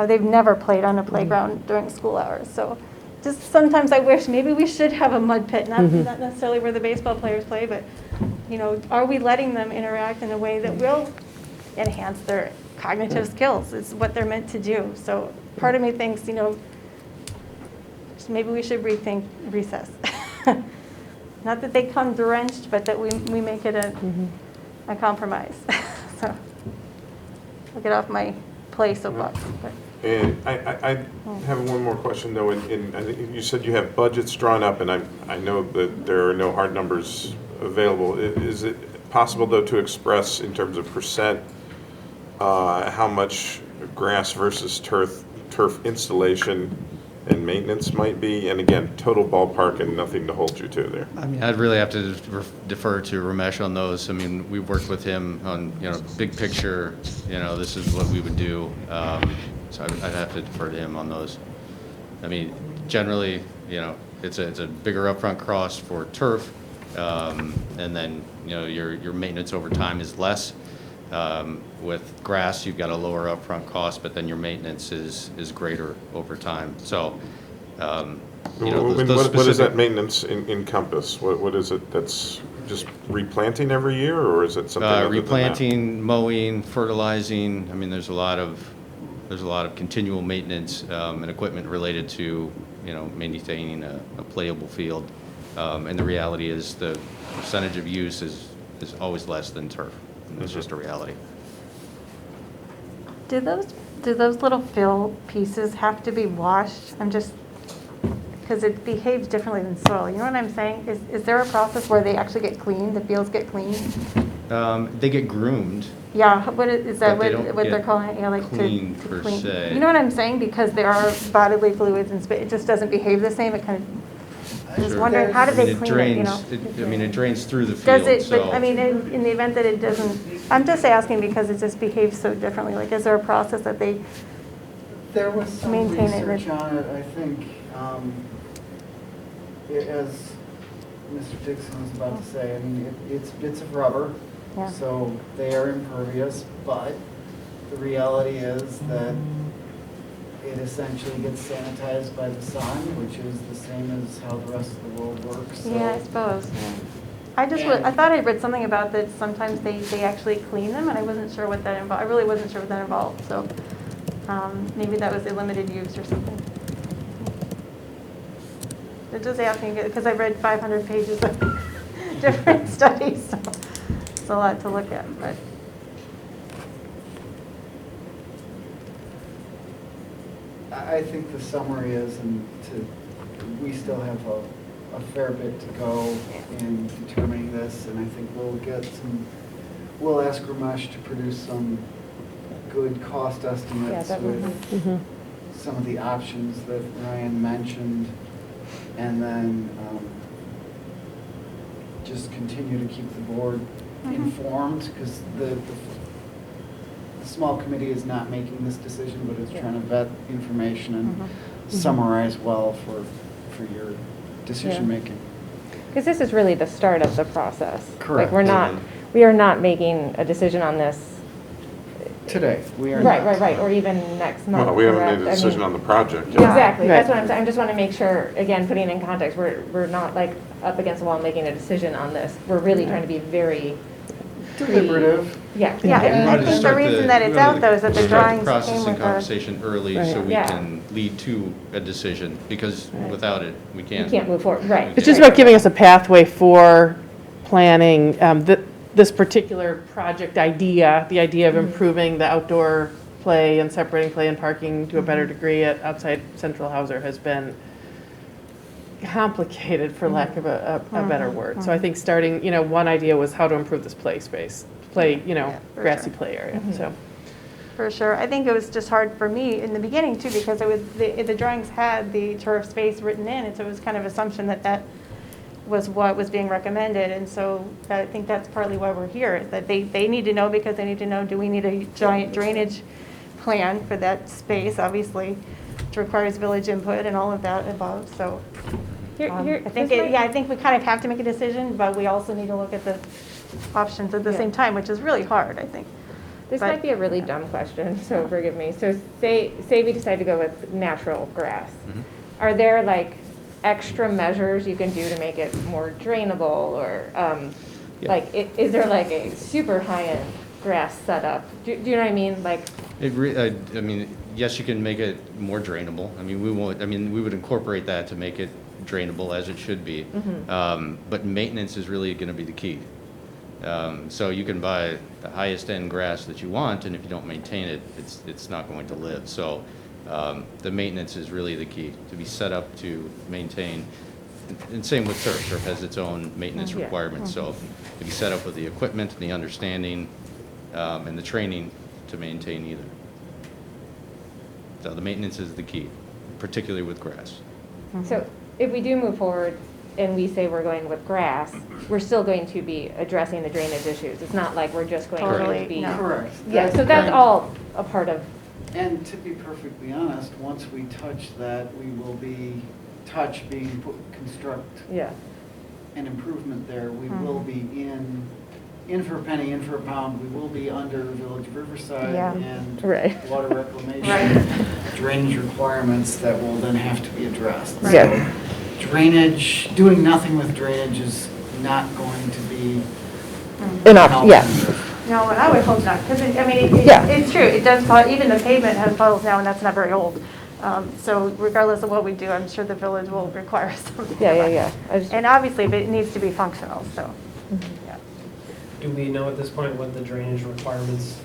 S7: They've never played on a playground during school hours. So just sometimes I wish maybe we should have a mud pit, not necessarily where the baseball players play, but, are we letting them interact in a way that will enhance their cognitive skills? It's what they're meant to do. So part of me thinks, maybe we should rethink recess. Not that they come drenched, but that we make it a compromise. So I'll get off my play soapbox. But.
S1: And I have one more question, though. I think you said you have budgets drawn up, and I know that there are no hard numbers available. Is it possible, though, to express in terms of percent how much grass versus turf installation and maintenance might be? And again, total ballpark and nothing to hold you to there.
S3: I mean, I'd really have to defer to Ramesh on those. I mean, we've worked with him on, big picture, this is what we would do. So I'd have to defer to him on those. I mean, generally, it's a bigger upfront cost for turf, and then, your maintenance over time is less. With grass, you've got a lower upfront cost, but then your maintenance is greater over time. So,
S1: What does that maintenance encompass? What is it that's just replanting every year, or is it something other than that?
S3: Replanting, mowing, fertilizing. I mean, there's a lot of continual maintenance and equipment related to maintaining a playable field. And the reality is the percentage of use is always less than turf. It's just a reality.
S7: Do those little fill pieces have to be washed? Because it behaves differently than soil. You know what I'm saying? Is there a process where they actually get cleaned, the fields get cleaned?
S3: They get groomed.
S7: Yeah, is that
S3: But they don't
S7: what they're
S3: get
S7: calling it? Yeah, like
S3: clean
S7: to
S3: per
S7: clean.
S3: se.
S7: You know what I'm saying? Because there are bodily fluids and it just doesn't behave the same. It kind of. I was
S3: Sure.
S7: wondering, how do they
S3: It
S7: clean
S3: drains,
S7: it?
S3: it drains through the field.
S7: Does it?
S3: So
S7: But I mean, in the event that it doesn't, I'm just asking because it just behaves so differently. Like, is there a process that they?
S4: There was some
S7: Maintain it.
S4: research on it, I think, as Mr. Dixon was about to say, I mean, it's bits of rubber,
S7: Yeah.
S4: so they are impervious, but the reality is that it essentially gets sanitized by the sun, which is the same as how the rest of the world works. So
S7: Yeah, I suppose. Yeah. I thought I read something about that sometimes they actually clean them, and I wasn't sure what that involved. I really wasn't sure what that involved, so maybe that was a limited use or something. It just asking, because I read 500 pages of different studies, so it's a lot to look at, but.
S4: I think the summary is, we still have a fair bit to go in determining this, and I think we'll ask Ramesh to produce some good cost estimates with some of the options that Ryan mentioned, and then just continue to keep the board informed, because the small committee is not making this decision, but is trying to vet information and summarize well for your decision-making.
S9: Because this is really the start of the process.
S4: Correct.
S9: Like, we are not making a decision on this.
S4: Today, we are
S9: Right,
S4: not.
S9: right, or even next month.
S1: Well, we haven't
S9: correct?
S1: made a
S9: I
S1: decision
S9: mean,
S1: on the project yet.
S9: Exactly, that's
S5: Right.
S9: what I'm saying. I just want to make sure, again, putting it in context, we're not like up against the wall making a decision on this. We're really trying to be very
S4: Deliberative.
S9: Yeah.
S7: Yeah,
S3: We
S7: and
S3: wanted
S7: I
S3: to
S7: think the
S3: start
S7: reason that it's
S3: we wanted
S7: out though is that the
S3: to start
S7: drawings
S3: process
S7: came
S3: and
S7: with a.
S3: conversation early
S5: Right.
S3: so we
S9: Yeah.
S3: can lead to a decision, because without it, we
S9: You
S3: can't.
S9: can't move forward, right.
S5: It's just about giving us a pathway for planning this particular project idea, the idea of improving the outdoor play and separating play and parking to a better degree at outside Central Hauser has been complicated, for lack of a better word. So I think starting, one idea was how to improve this play space,
S7: for
S5: grassy
S7: sure.
S5: play area, so.
S7: For sure. I think it was just hard for me in the beginning too, because the drawings had the turf space written in, and so it was kind of assumption that was what was being recommended. And so I think that's partly why we're here, is that they need to know, because they need to know, do we need a giant drainage plan for that space, obviously, which requires village input and all of that above, so. I think we kind of have to make a decision, but we also need to look at the options at the same time, which is really hard, I think.
S9: This
S7: But-
S9: might be a really dumb question, so forgive me. So say we decide to go with natural grass. are there like extra measures you can do to make it more drainable, or
S3: Yeah.
S9: like, is there like a super high-end grass setup? Do you know what I mean? Like,
S3: I mean, yes, you can make it more drainable. I mean, we would incorporate that to make it drainable as it should be. But maintenance is really going to be the key. So you can buy the highest end grass that you want, and if you don't maintain it, it's not going to live. So the maintenance is really the key, to be set up to maintain. And same with turf. Turf has its own maintenance
S9: Yeah.
S3: requirements. So to be set up with the equipment, and the understanding, and the training to maintain either. So the maintenance is the key, particularly with grass.
S9: so if we do move forward and we say we're going with grass, we're still going to be addressing the drainage issues. It's not like we're just going
S7: Totally,
S9: to be.
S7: no.
S4: Correct.
S9: Yeah, so that's
S3: Right.
S9: all a part of,
S4: And to be perfectly honest, once we touch that, we will be, construct
S9: yeah.
S4: an improvement there, we will be in for a penny, in for a pound, we will be under Village of Riverside
S7: Yeah.
S4: and
S9: Right.
S4: water reclamation,
S7: Right.
S4: drainage requirements that will then have to be addressed.
S7: Right.
S9: Yeah.
S4: So drainage, doing nothing with drainage is not going to be an
S9: Enough, yeah.
S4: alternative.
S7: No, and I would hope not, because I mean,
S9: Yeah.
S7: it's true, it does, even the pavement has puddles now, and that's not very old. So regardless of what we do, I'm sure the village will require something.
S9: Yeah. I just-
S7: And obviously, but it needs to be functional, so, yeah.
S10: Do we know at this point what the drainage requirements,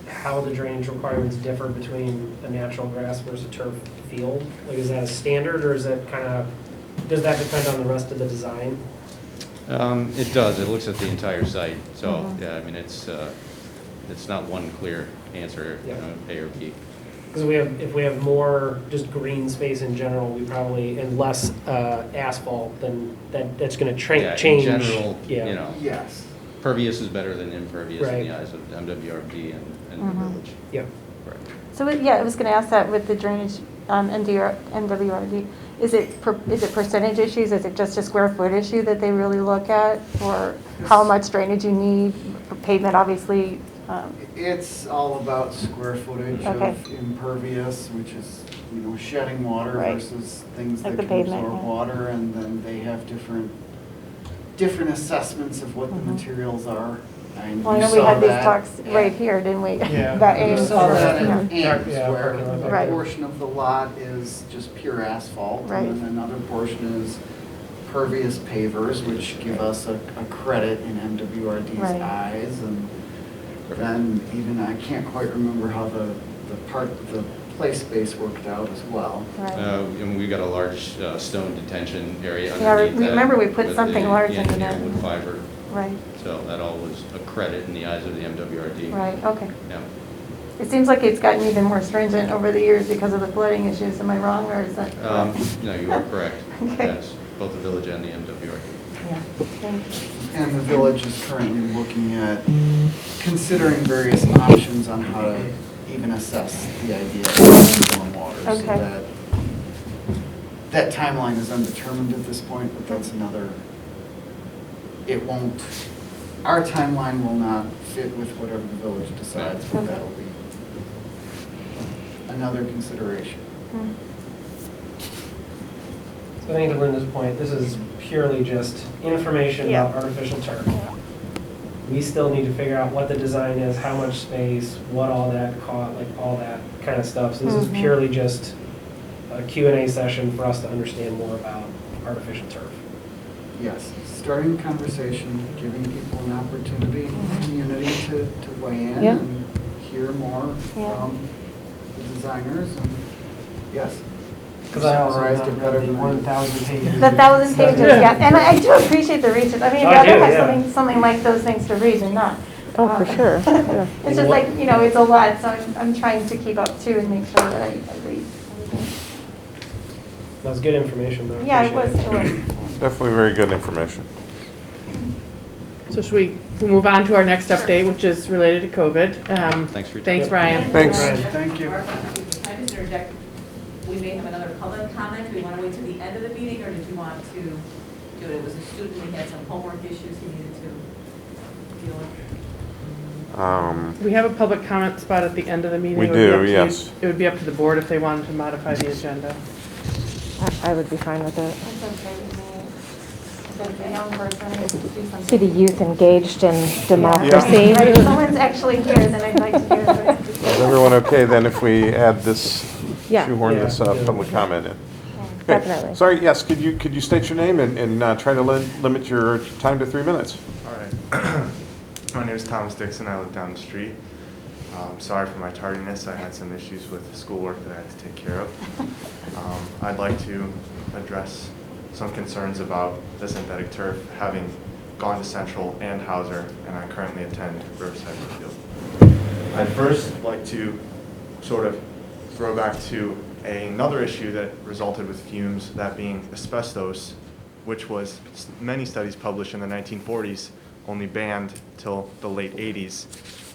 S10: how the drainage requirements differ between a natural grass versus a turf field? Like, is that a standard, or is that kind of, does that depend on the rest of the design?
S3: It does. It looks at the entire site. So, yeah, I mean, it's not one clear answer,
S10: Yeah.
S3: A or B.
S10: Because if we have more just green space in general, we probably, and less asphalt, then that's going to
S3: Yeah,
S10: change.
S3: in general,
S10: Yeah.
S3: you know,
S4: Yes.
S3: pervious is better than impervious in
S10: Right.
S3: the eyes of MWRD and the village.
S10: Yeah.
S3: Right.
S7: So, yeah, I was going to ask that with the drainage, NWRD, is it percentage issues? Is it just a square foot issue that they really look at? Or how much drainage you need, pavement, obviously?
S4: It's all about square footage
S7: Okay.
S4: of impervious, which is, shedding water
S7: Right.
S4: versus things
S7: Like
S4: that
S7: the
S4: can
S7: pavement,
S4: absorb
S7: yeah.
S4: water, and then they have different assessments of what the materials are. And
S7: Well, I
S4: you
S7: know we
S4: saw
S7: had these
S4: that
S7: talks
S4: at-
S7: right here, didn't we?
S10: Yeah.
S7: About
S10: You
S7: Ames.
S4: saw that
S7: Yeah.
S4: in
S10: Yeah.
S4: Ames,
S10: Yeah,
S4: where
S10: parking lot.
S4: a
S7: Right.
S4: portion of the lot is just pure asphalt,
S7: Right.
S4: and then another portion is pervious pavers, which give us a credit in MWRD's
S7: Right.
S4: eyes, and then even, I can't quite remember how the play space worked out as well.
S7: Right.
S3: And we got a large stone detention area
S7: Yeah,
S3: underneath that.
S7: remember we put
S3: with
S7: something
S3: the
S7: large into
S3: engineered
S7: that.
S3: wood fiber.
S7: Right,
S3: So that all was a credit in the eyes of the MWRD.
S7: right, okay.
S3: Yeah.
S7: It seems like it's gotten even more stringent over the years because of the flooding issues. Am I wrong, or is that?
S3: No, you are correct.
S7: Okay.
S3: Yes, both the village and the MWRD.
S7: Yeah, thank you.
S4: And the village is currently looking at considering various options on how to even assess the idea of stormwater. So
S7: Okay.
S4: that timeline is undetermined at this point, but that's another, our timeline will not fit with whatever the village decides, but
S7: Okay.
S4: that'll be another consideration.
S7: Hmm.
S10: So I think to Linda's point, this is purely just information
S7: Yeah.
S10: about artificial turf. We still need to figure out what the design is, how much space, what all that cost, like all that kind of stuff. So this is
S7: Mhm.
S10: purely just a Q&A session for us to understand more about artificial turf.
S4: Yes, starting a conversation, giving people an opportunity in the community to weigh in
S9: Yeah.
S4: and hear more
S7: Yeah.
S4: from the designers, and yes.
S10: Because I also
S4: Summarized
S10: have
S4: it better
S10: read the
S4: than I did.
S10: 1,000 pages.
S7: The 1,000 pages, yeah, and I do appreciate the research. I mean,
S10: I
S7: I'd rather
S10: do,
S7: have
S10: yeah.
S7: something like those things to read than not.
S9: Oh, for sure, yeah.
S7: It's just like, it's a lot, so I'm trying to keep up too and make sure that I read.
S10: That was good information, though.
S7: Yeah, it was,
S10: Appreciate
S7: it was.
S1: Definitely very good information.
S5: So should we move on to our next update, which is related to COVID?
S3: Thanks for your time.
S5: Thanks, Ryan.
S1: Thanks.
S10: Ryan.
S4: Thank you.
S11: Can I just interject? We may have another public comment. Do we want to wait till the end of the meeting, or did you want to do it? It was a student, he had some homework issues he needed to deal with.
S5: We have a public comment spot at the end of the meeting.
S1: We
S5: It would be
S1: do,
S5: up to you-
S1: yes.
S5: It would be up to the board if they wanted to modify the agenda.
S9: I would be fine with it.
S7: It's okay with me. If it's a young person, do something.
S9: See the youth engaged in
S7: Yeah.
S9: democracy.
S7: Right, if someone's actually here, then I'd like to hear what it has to
S1: Is
S7: say.
S1: everyone okay then if we add this,
S9: Yeah.
S1: shoehorn this
S10: Yeah.
S1: public comment in? Okay.
S9: Definitely.
S1: Sorry, yes, could you state your name and try to limit your time to 3 minutes?
S12: All right. My name is Thomas Dixon. I live down the street. Sorry for my tardiness. I had some issues with schoolwork that I had to take care of. I'd like to address some concerns about the synthetic turf, having gone to Central and Hauser, and I currently attend Riverside TV. I'd first like to sort of throw back to another issue that resulted with fumes, that being asbestos, which was many studies published in the 1940s, only banned till the late 80s,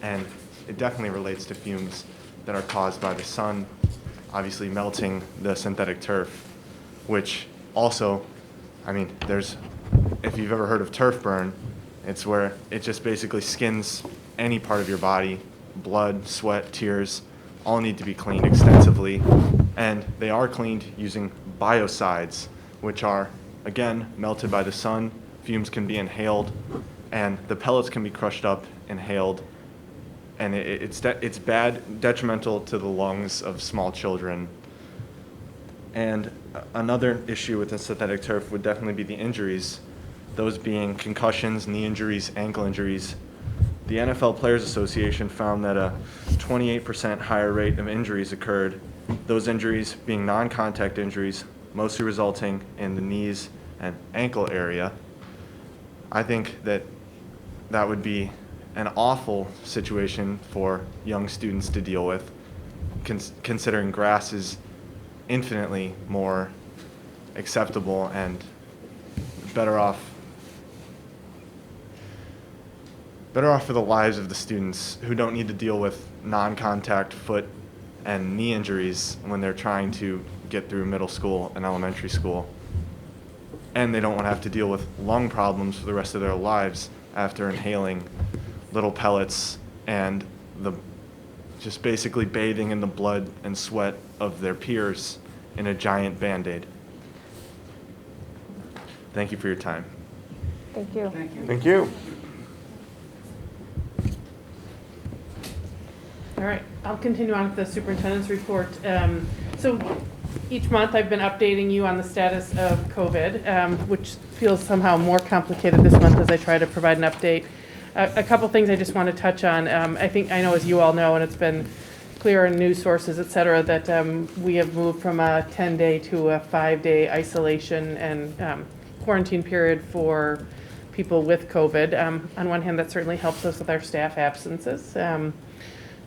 S12: and it definitely relates to fumes that are caused by the sun, obviously melting the synthetic turf, which also, I mean, if you've ever heard of turf burn, it's where it just basically skins any part of your body. Blood, sweat, tears, all need to be cleaned extensively, and they are cleaned using biocides, which are, again, melted by the sun. Fumes can be inhaled, and the pellets can be crushed up, inhaled, and it's bad, detrimental to the lungs of small children. And another issue with the synthetic turf would definitely be the injuries, those being concussions, knee injuries, ankle injuries. The NFL Players Association found that a 28% higher rate of injuries occurred, those injuries being non-contact injuries, mostly resulting in the knees and ankle area. I think that would be an awful situation for young students to deal with, considering grass is infinitely more acceptable and better off for the lives of the students who don't need to deal with non-contact foot and knee injuries when they're trying to get through middle school and elementary school. And they don't want to have to deal with lung problems for the rest of their lives after inhaling little pellets and just basically bathing in the blood and sweat of their peers in a giant Band-Aid. Thank you for your time.
S9: Thank you.
S1: Thank you.
S5: All right, I'll continue on with the superintendent's report. So each month I've been updating you on the status of COVID, which feels somehow more complicated this month as I try to provide an update. A couple things I just want to touch on. I know as you all know, and it's been clear in news sources, et cetera, that we have moved from a 10-day to a 5-day isolation and quarantine period for people with COVID. On one hand, that certainly helps us with our staff absences.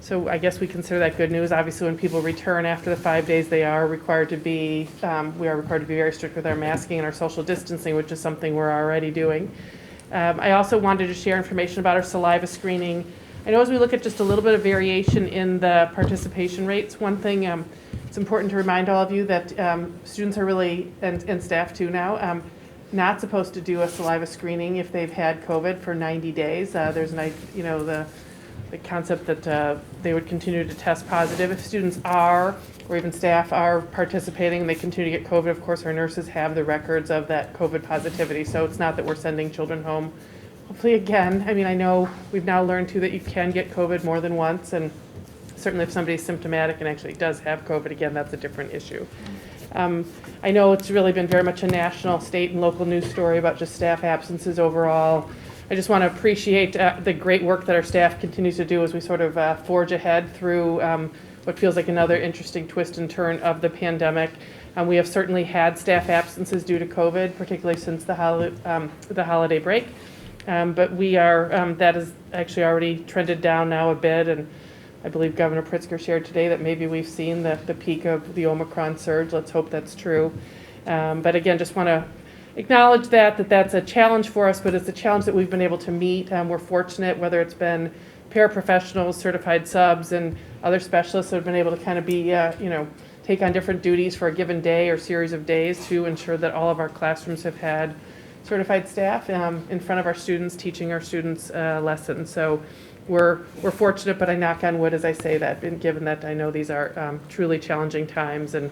S5: So I guess we consider that good news. Obviously, when people return after the 5 days, we are required to be very strict with our masking and our social distancing, which is something we're already doing. I also wanted to share information about our saliva screening. I know as we look at just a little bit of variation in the participation rates, one thing it's important to remind all of you that students are really, and staff too now, not supposed to do a saliva screening if they've had COVID for 90 days. There's the concept that they would continue to test positive. If students are, or even staff are participating and they continue to get COVID, of course, our nurses have the records of that COVID positivity. So it's not that we're sending children home. Hopefully, again, I mean, I know we've now learned too that you can get COVID more than once, and certainly if somebody's symptomatic and actually does have COVID, again, that's a different issue. I know it's really been very much a national, state, and local news story about just staff absences overall. I just want to appreciate the great work that our staff continues to do as we sort of forge ahead through what feels like another interesting twist and turn of the pandemic. We have certainly had staff absences due to COVID, particularly since the holiday break. But we are, that has actually already trended down now a bit, and I believe Governor Pritzker shared today that maybe we've seen the peak of the Omicron surge. Let's hope that's true. But again, just want to acknowledge that's a challenge for us, but it's a challenge that we've been able to meet. We're fortunate, whether it's been paraprofessionals, certified subs, and other specialists that have been able to kind of be, take on different duties for a given day or series of days to ensure that all of our classrooms have had certified staff in front of our students, teaching our students lessons. So we're fortunate, but I knock on wood as I say that, given that I know these are truly challenging times, and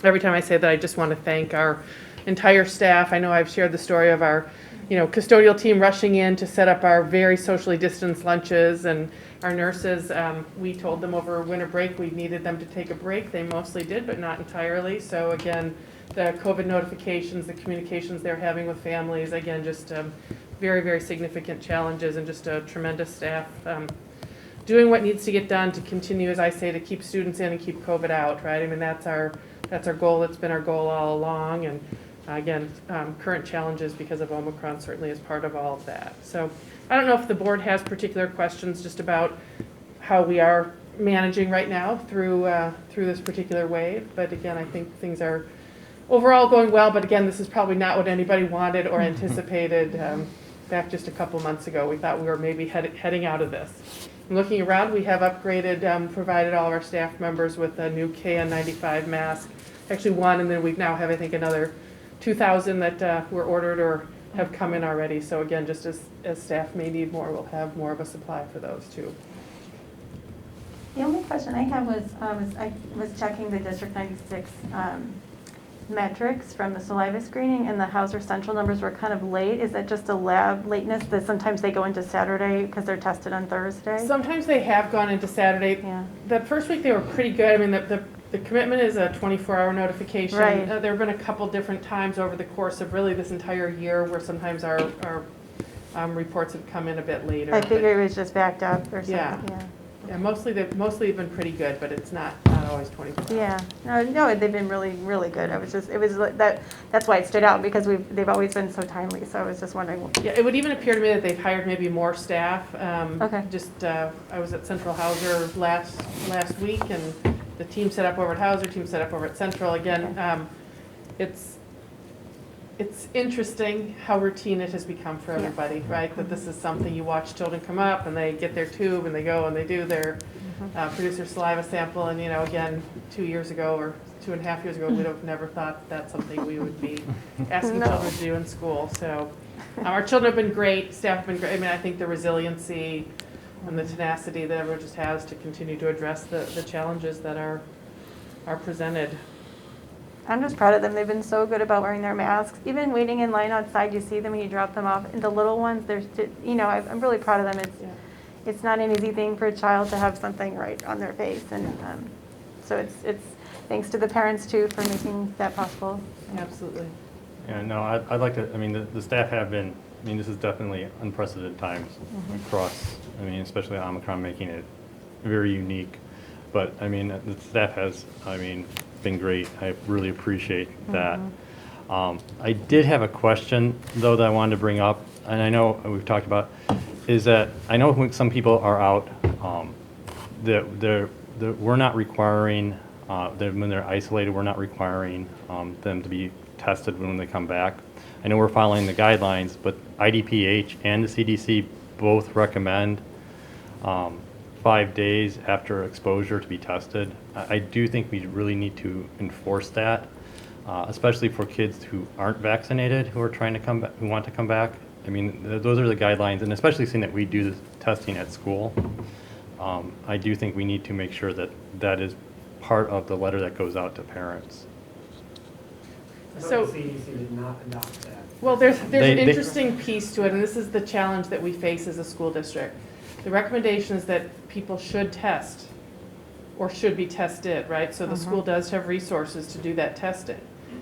S5: every time I say that, I just want to thank our entire staff. I know I've shared the story of our, custodial team rushing in to set up our very socially distanced lunches, and our nurses, we told them over winter break we needed them to take a break. They mostly did, but not entirely. So again, the COVID notifications, the communications they're having with families, again, just very, very significant challenges, and just a tremendous staff doing what needs to get done to continue, as I say, to keep students in and keep COVID out, right? I mean, that's our goal. That's been our goal all along. And again, current challenges because of Omicron certainly is part of all of that. So I don't know if the board has particular questions just about how we are managing right now through this particular wave. But again, I think things are overall going well. But again, this is probably not what anybody wanted or anticipated back just a couple months ago. We thought we were maybe heading out of this. And looking around, we have upgraded, provided all of our staff members with a new KN95 mask. Actually one, and then we now have, I think, another 2,000 that were ordered or have come in already. So again, just as staff may need more, we'll have more of a supply for those too.
S7: The only question I have was, I was checking the District 96 metrics from the saliva screening, and the Hauser Central numbers were kind of late. Is that just a lab lateness that sometimes they go into Saturday because they're tested on Thursday?
S5: Sometimes they have gone into Saturday.
S7: Yeah.
S5: The first week they were pretty good. I mean, the commitment is a 24-hour notification.
S7: Right.
S5: There have been a couple different times over the course of really this entire year where sometimes our reports have come in a bit later.
S7: I figured it was just backed up or something.
S5: Yeah. Yeah, mostly they've been pretty good, but it's not always 24 hours.
S7: Yeah, no, they've been really, really good. It was like that. That's why it stood out, because they've always been so timely. So I was just wondering.
S5: Yeah, it would even appear to me that they've hired maybe more staff.
S7: Okay.
S5: I was at Central Hauser last week, and the team set up over at Hauser, team set up over at Central. Again, it's interesting how routine it has become for everybody, right? That this is something you watch children come up and they get their tube and they go and they do their produce their saliva sample. And again, 2 years ago or 2.5 years ago, we'd have never thought that's something we would be asking children to do in school. So our children have been great, staff have been great. I mean, I think the resiliency and the tenacity that everyone just has to continue to address the challenges that are presented.
S7: I'm just proud of them. They've been so good about wearing their masks. Even waiting in line outside, you see them when you drop them off. And the little ones, I'm really proud of them. It's not an easy thing for a child to have something right on their face, and so it's thanks to the parents too for making that possible.
S5: Absolutely.
S8: Yeah, no, I'd like to, I mean, the staff have been, I mean, this is definitely unprecedented times across, I mean, especially Omicron making it very unique. But, I mean, the staff has, I mean, been great. I really appreciate that. I did have a question, though, that I wanted to bring up, and I know we've talked about, is that I know when some people are out, we're not requiring, when they're isolated, we're not requiring them to be tested when they come back. I know we're following the guidelines, but IDPH and the CDC both recommend 5 days after exposure to be tested. I do think we really need to enforce that, especially for kids who aren't vaccinated, who are trying to come back, who want to come back. I mean, those are the guidelines, and especially seeing that we do the testing at school, I do think we need to make sure that that is part of the letter that goes out to parents.
S10: So the CDC did not adopt that.
S5: Well, there's an interesting piece to it, and this is the challenge that we face as a school district. The recommendation is that people should test or should be tested, right? So the school does have resources to do that testing.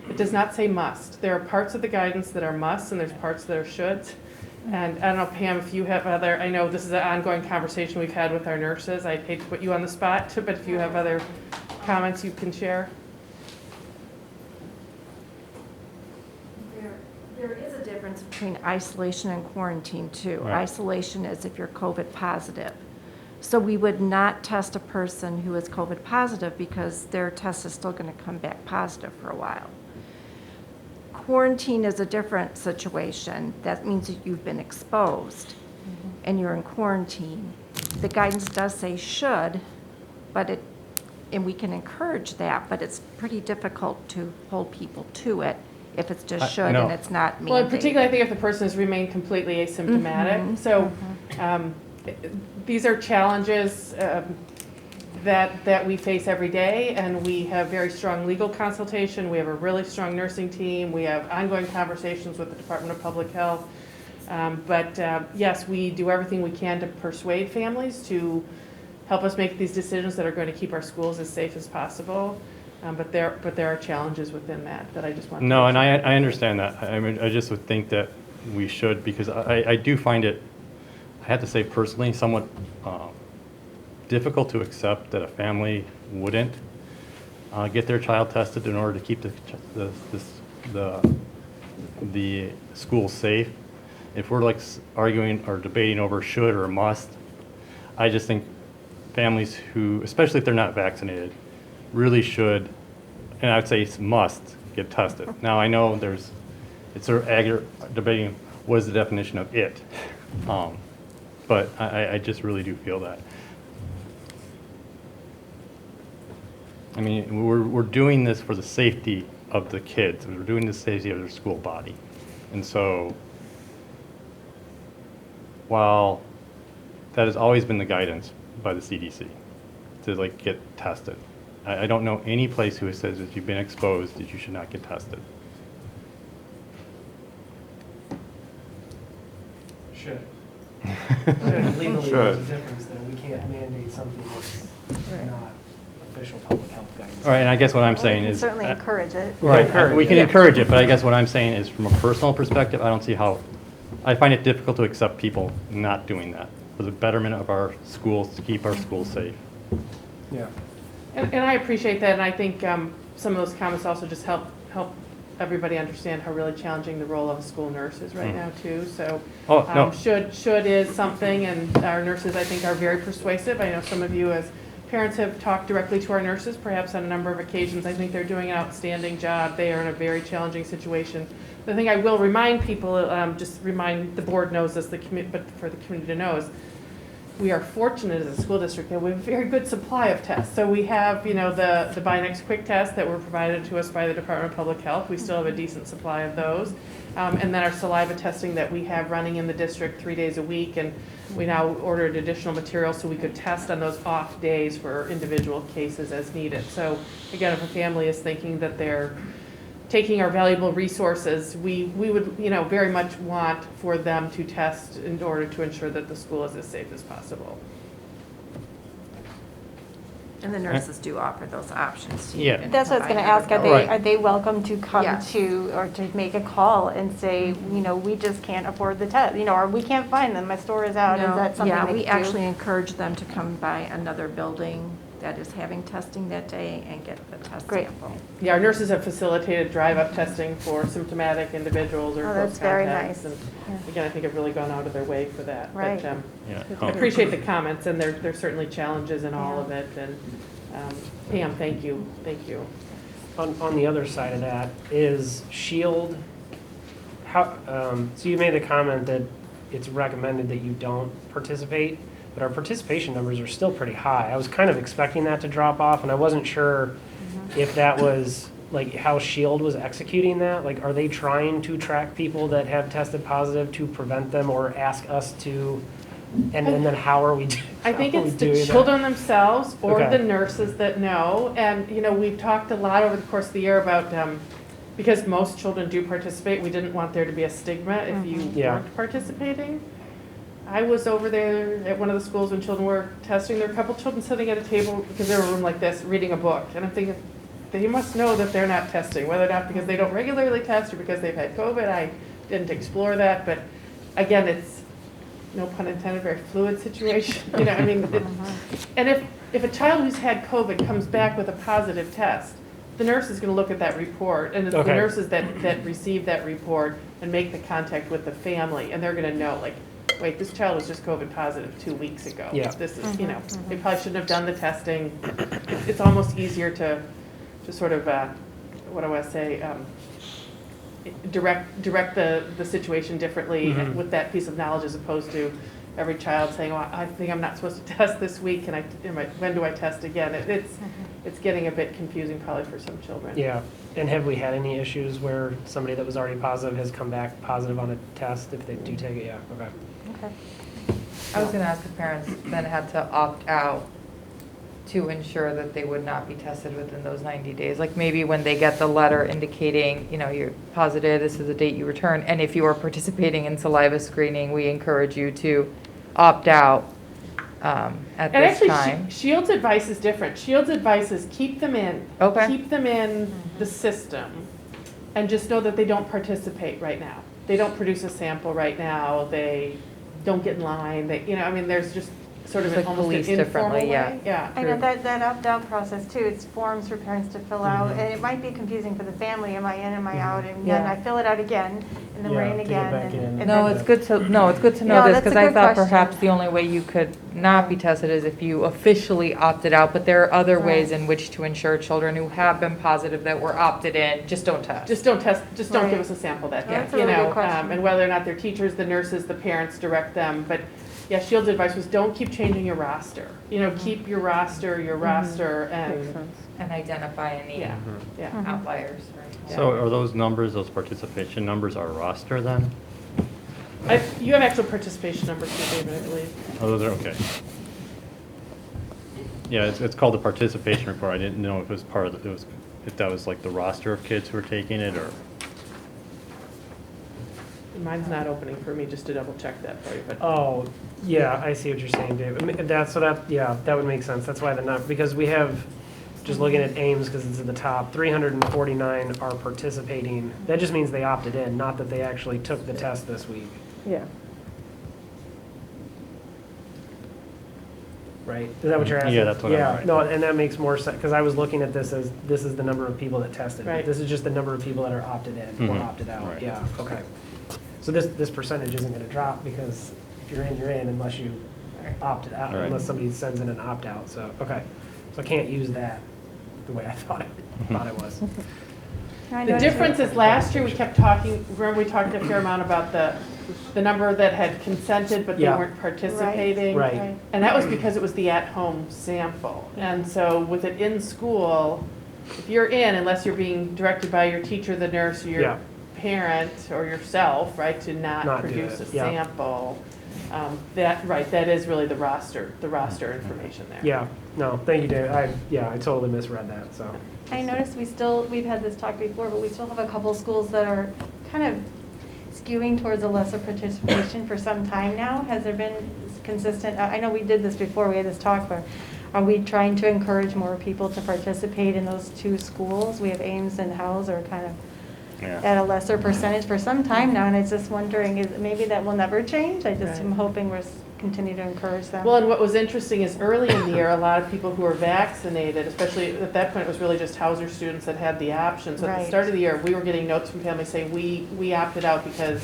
S5: It does not say must. There are parts of the guidance that are must, and there's parts that are shoulds. And I don't know, Pam, if you have other, I know this is an ongoing conversation we've had with our nurses. I'd hate to put you on the spot, but if you have other comments you can share.
S13: There is a difference between isolation and quarantine too.
S8: Right.
S13: Isolation is if you're COVID positive. So we would not test a person who is COVID positive because their test is still going to come back positive for a while. Quarantine is a different situation. That means that you've been exposed and you're in quarantine. The guidance does say should, but and we can encourage that, but it's pretty difficult to hold people to it if it's just should and it's not mandated.
S5: Well, particularly I think if the person has remained completely asymptomatic. So these are challenges. that we face every day, and we have very strong legal consultation. We have a really strong nursing team. We have ongoing conversations with the Department of Public Health. But yes, we do everything we can to persuade families to help us make these decisions that are going to keep our schools as safe as possible. But there are challenges within that I just want to
S8: No, and
S5: mention.
S8: I understand that. I mean, I just would think that we should, because I do find it, I have to say personally, somewhat difficult to accept that a family wouldn't get their child tested in order to keep the school safe. If we're like arguing or debating over should or must, I just think families who, especially if they're not vaccinated, really should, and I would say must, get tested. Now, I know it's sort of debating what is the definition of it, but I just really do feel that. I mean, we're doing this for the safety of the kids. We're doing the safety of their school body. And so, while that has always been the guidance by the CDC, to like get tested, I don't know any place who says that you've been exposed that you should not get tested.
S10: Should. Legally, there's a
S1: Should.
S10: difference there. We can't mandate something that's not official public health guidance.
S8: All right, and I guess what I'm
S13: We
S8: saying
S13: can
S8: is...
S13: certainly encourage it.
S8: Right, we can encourage it, but I guess what I'm saying is, from a personal perspective, I don't see how, I find it difficult to accept people not doing that for the betterment of our schools, to keep our schools safe.
S10: Yeah.
S5: And I appreciate that, and I think some of those comments also just help everybody understand how really challenging the role of a school nurse is right now too. So
S8: Oh, no.
S5: should is something, and our nurses, I think, are very persuasive. I know some of you as parents have talked directly to our nurses, perhaps on a number of occasions. I think they're doing an outstanding job. They are in a very challenging situation. The thing I will remind people, just remind the board knows this, but for the community to know, is we are fortunate as a school district that we have a very good supply of tests. So we have, the Binex quick tests that were provided to us by the Department of Public Health. We still have a decent supply of those. And then our saliva testing that we have running in the district 3 days a week. And we now ordered additional materials so we could test on those off days for individual cases as needed. So again, if a family is thinking that they're taking our valuable resources, we would, very much want for them to test in order to ensure that the school is as safe as possible.
S13: And the nurses do offer those options to you.
S8: Yeah.
S14: That's what I was going to ask.
S8: Right.
S14: Are they welcome to come
S13: Yes.
S14: to, or to make a call and say, we just can't afford the test, or we can't find them, my store is out, is that something
S13: Yeah,
S14: they
S13: we
S14: could do?
S13: actually encourage them to come by another building that is having testing that day and get the test
S14: Great.
S13: sample.
S5: Yeah, our nurses have facilitated drive-up testing for symptomatic individuals or
S14: Oh,
S5: close
S14: that's very
S5: contacts.
S14: nice.
S5: And again, I think have really gone out of their way for that.
S14: Right.
S5: But
S8: Yeah.
S5: I appreciate the comments, and there's certainly challenges in all of it. And Pam, thank you.
S10: On the other side of that, is SHIELD, so you made the comment that it's recommended that you don't participate, but our participation numbers are still pretty high. I was kind of expecting that to drop off, and I wasn't sure if that was, like, how SHIELD was executing that. Like, are they trying to track people that have tested positive to prevent them, or ask us to, and then how are we doing
S5: I think it's the
S10: that?
S5: children themselves or
S10: Okay.
S5: the nurses that know. And, we've talked a lot over the course of the year about, because most children do participate, we didn't want there to be a stigma if you
S10: Yeah.
S5: weren't participating. I was over there at one of the schools when children were testing. There were a couple children sitting at a table, because they were in a room like this, reading a book. And I'm thinking, they must know that they're not testing, whether or not because they don't regularly test or because they've had COVID. I didn't explore that. But again, it's, no pun intended, very fluid situation. And if a child who's had COVID comes back with a positive test, the nurse is going to look at that report, and it's the
S10: Okay.
S5: nurses that receive that report and make the contact with the family, and they're going to know, like, wait, this child was just COVID positive 2 weeks ago.
S10: Yeah.
S5: This is, they probably shouldn't have done the testing. It's almost easier to sort of, what do I say, direct the situation differently with that piece of knowledge, as opposed to every child saying, well, I think I'm not supposed to test this week, when do I test again? It's getting a bit confusing probably for some children.
S10: Yeah, and have we had any issues where somebody that was already positive has come back positive on a test if they do take it? Yeah, okay.
S14: Okay.
S15: I was going to ask if parents then had to opt out to ensure that they would not be tested within those 90 days? Like maybe when they get the letter indicating, you know, you're positive, this is the date you return, and if you are participating in saliva screening, we encourage you to opt out at
S5: And
S15: this
S5: actually,
S15: time.
S5: Shield's advice is different. Shield's advice is keep them in.
S15: Okay.
S5: Keep them in the system, and just know that they don't participate right now. They don't produce a sample right now. They don't get in line. They, you know, I mean, there's just sort of
S15: It's
S5: an
S15: like
S5: almost an
S15: policed differently,
S5: informal
S15: yeah.
S5: way. Yeah.
S14: I know that opt-out process too, it's forms for parents to fill out,
S10: Mm-hmm.
S14: and it might be confusing for the family, am I in, am I out? And
S15: Yeah.
S14: then I fill it out again, and then we're
S10: Yeah,
S14: in
S10: to get
S14: again.
S10: back in.
S14: and
S15: No,
S14: then-
S15: it's good to know
S14: No,
S15: this,
S14: that's
S15: because
S14: a
S15: I
S14: good
S15: thought
S14: question.
S15: perhaps the only way you could not be tested is if you officially opted out, but there are other ways
S14: Right.
S15: in which to ensure children who have been positive that were opted in, just don't test.
S5: Just don't test, just don't give
S14: Right.
S5: us a sample that
S14: Oh,
S5: day,
S14: that's a
S5: you
S14: really good
S5: know,
S14: question.
S5: and whether or not they're teachers, the nurses, the parents direct them. But yeah, Shield's advice was don't keep changing your roster. You know, keep your roster, and,
S15: And identify any
S5: yeah, yeah.
S15: outliers, right?
S8: So are those numbers, those participation numbers, our roster then?
S5: You have actual participation numbers too, David, I believe.
S8: Oh, those are, okay. Yeah, it's called the participation report. I didn't know if it was part of the, if that was like the roster of kids who were taking it, or,
S5: Mine's not opening for me just to double check that for you, but.
S10: Oh, yeah, I see what you're saying, Dave. I mean, that would make sense. That's why the number, because we have, just looking at Ames, because it's at the top, 349 are participating. That just means they opted in, not that they actually took the test this week,
S5: Yeah.
S10: right? Is that what you're asking?
S8: Yeah, that's what I'm-
S10: Yeah, no, and that makes more sense, because I was looking at this as, this is the number of people that tested.
S5: Right.
S10: This is just the number of people that are opted in or
S8: Mhm.
S10: opted out.
S8: Right.
S10: Yeah, okay. So this percentage isn't going to drop, because if you're in unless you opted out,
S8: Right.
S10: unless somebody sends in an opt-out, so, okay. So I can't use that the way I thought it was.
S14: I
S5: The
S14: noticed
S5: difference is last year we kept talking, remember we talked a fair amount about the number that had consented but they
S10: Yeah.
S5: weren't participating?
S10: Right.
S5: And that was because it was the at-home sample. And so with it in school, if you're in, unless you're being directed by your teacher, the nurse, or
S10: Yeah.
S5: your parent, or yourself, right, to not
S10: Not do
S5: produce a
S10: it, yeah.
S5: sample, that is really the roster information there.
S10: Yeah, no, thank you, David. I totally misread that, so.
S14: I noticed we've had this talk before, but we still have a couple schools that are kind of skewing towards a lesser participation for some time now. Has there been consistent, I know we did this before, we had this talk, but are we trying to encourage more people to participate in those two schools? We have Ames and Howes are kind of
S8: yeah.
S14: at a lesser percentage for some time now, and I was just wondering, maybe that will never change? I just am
S5: Right.
S14: hoping we'll continue to encourage them.
S5: Well, and what was interesting is early in the year, a lot of people who were vaccinated, especially at that point, it was really just Hauser students that had the option. So at the
S14: Right.
S5: start of the year, we were getting notes from families saying, we opted out because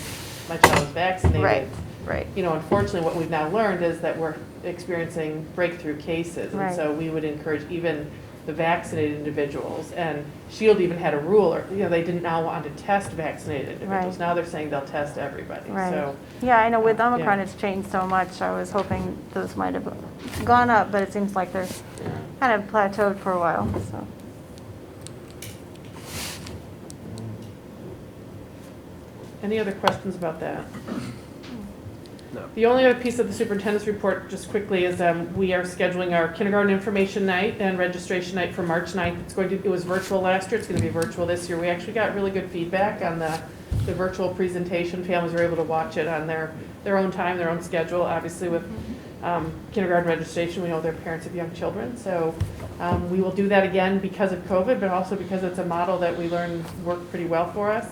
S5: my child was vaccinated.
S14: Right, right.
S5: You know, unfortunately, what we've now learned is that we're experiencing breakthrough cases. And
S14: Right.
S5: so we would encourage even the vaccinated individuals. And Shield even had a rule, or, you know, they didn't now want to test vaccinated individuals.
S14: Right.
S5: Now they're saying they'll test everybody.
S14: Right.
S5: So,
S14: Yeah, I know with
S5: yeah.
S14: Omicron, it's changed so much. I was hoping those might have gone up, but it seems like they're kind of plateaued for a while, so.
S5: any other questions about that?
S10: No.
S5: The only other piece of the superintendent's report, just quickly, is we are scheduling our kindergarten information night and registration night for March 9th. It was virtual last year, it's going to be virtual this year. We actually got really good feedback on the virtual presentation. Families were able to watch it on their own time, their own schedule. Obviously with kindergarten registration, we know their parents have young children. So we will do that again because of COVID, but also because it's a model that we learned worked pretty well for us.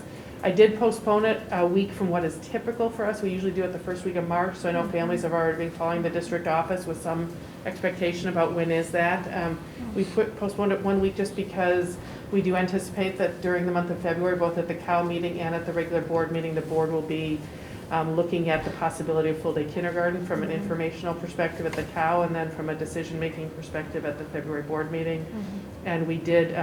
S5: I did postpone it a week from what is typical for us. We usually do it the first week of March, so I know families have already been calling the district office with some expectation about when is that. We postponed it 1 week just because we do anticipate that during the month of February, both at the COW meeting and at the regular board meeting, the board will be looking at the possibility of full-day kindergarten from an informational perspective at the COW and then from a decision-making perspective at the February board meeting. And we did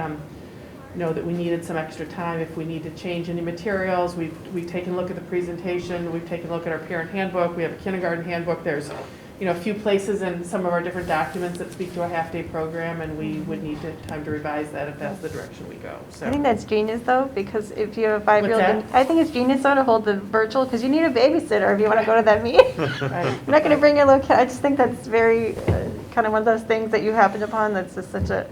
S5: know that we needed some extra time if we need to change any materials. We've taken a look at the presentation. We've taken a look at our parent handbook. We have a kindergarten handbook. There's a few places in some of our different documents that speak to a half-day program, and we would need time to revise that if that's the direction we go. So
S14: I think that's genius though, because if you have a 5-year-old,
S5: What's that?
S14: I think it's genius though to hold the virtual, because you need a babysitter if you want to go to that meeting.
S5: Right.
S14: You're not going to bring your little kid. I just think that's very kind kind of one of those things that you happened upon that's just such a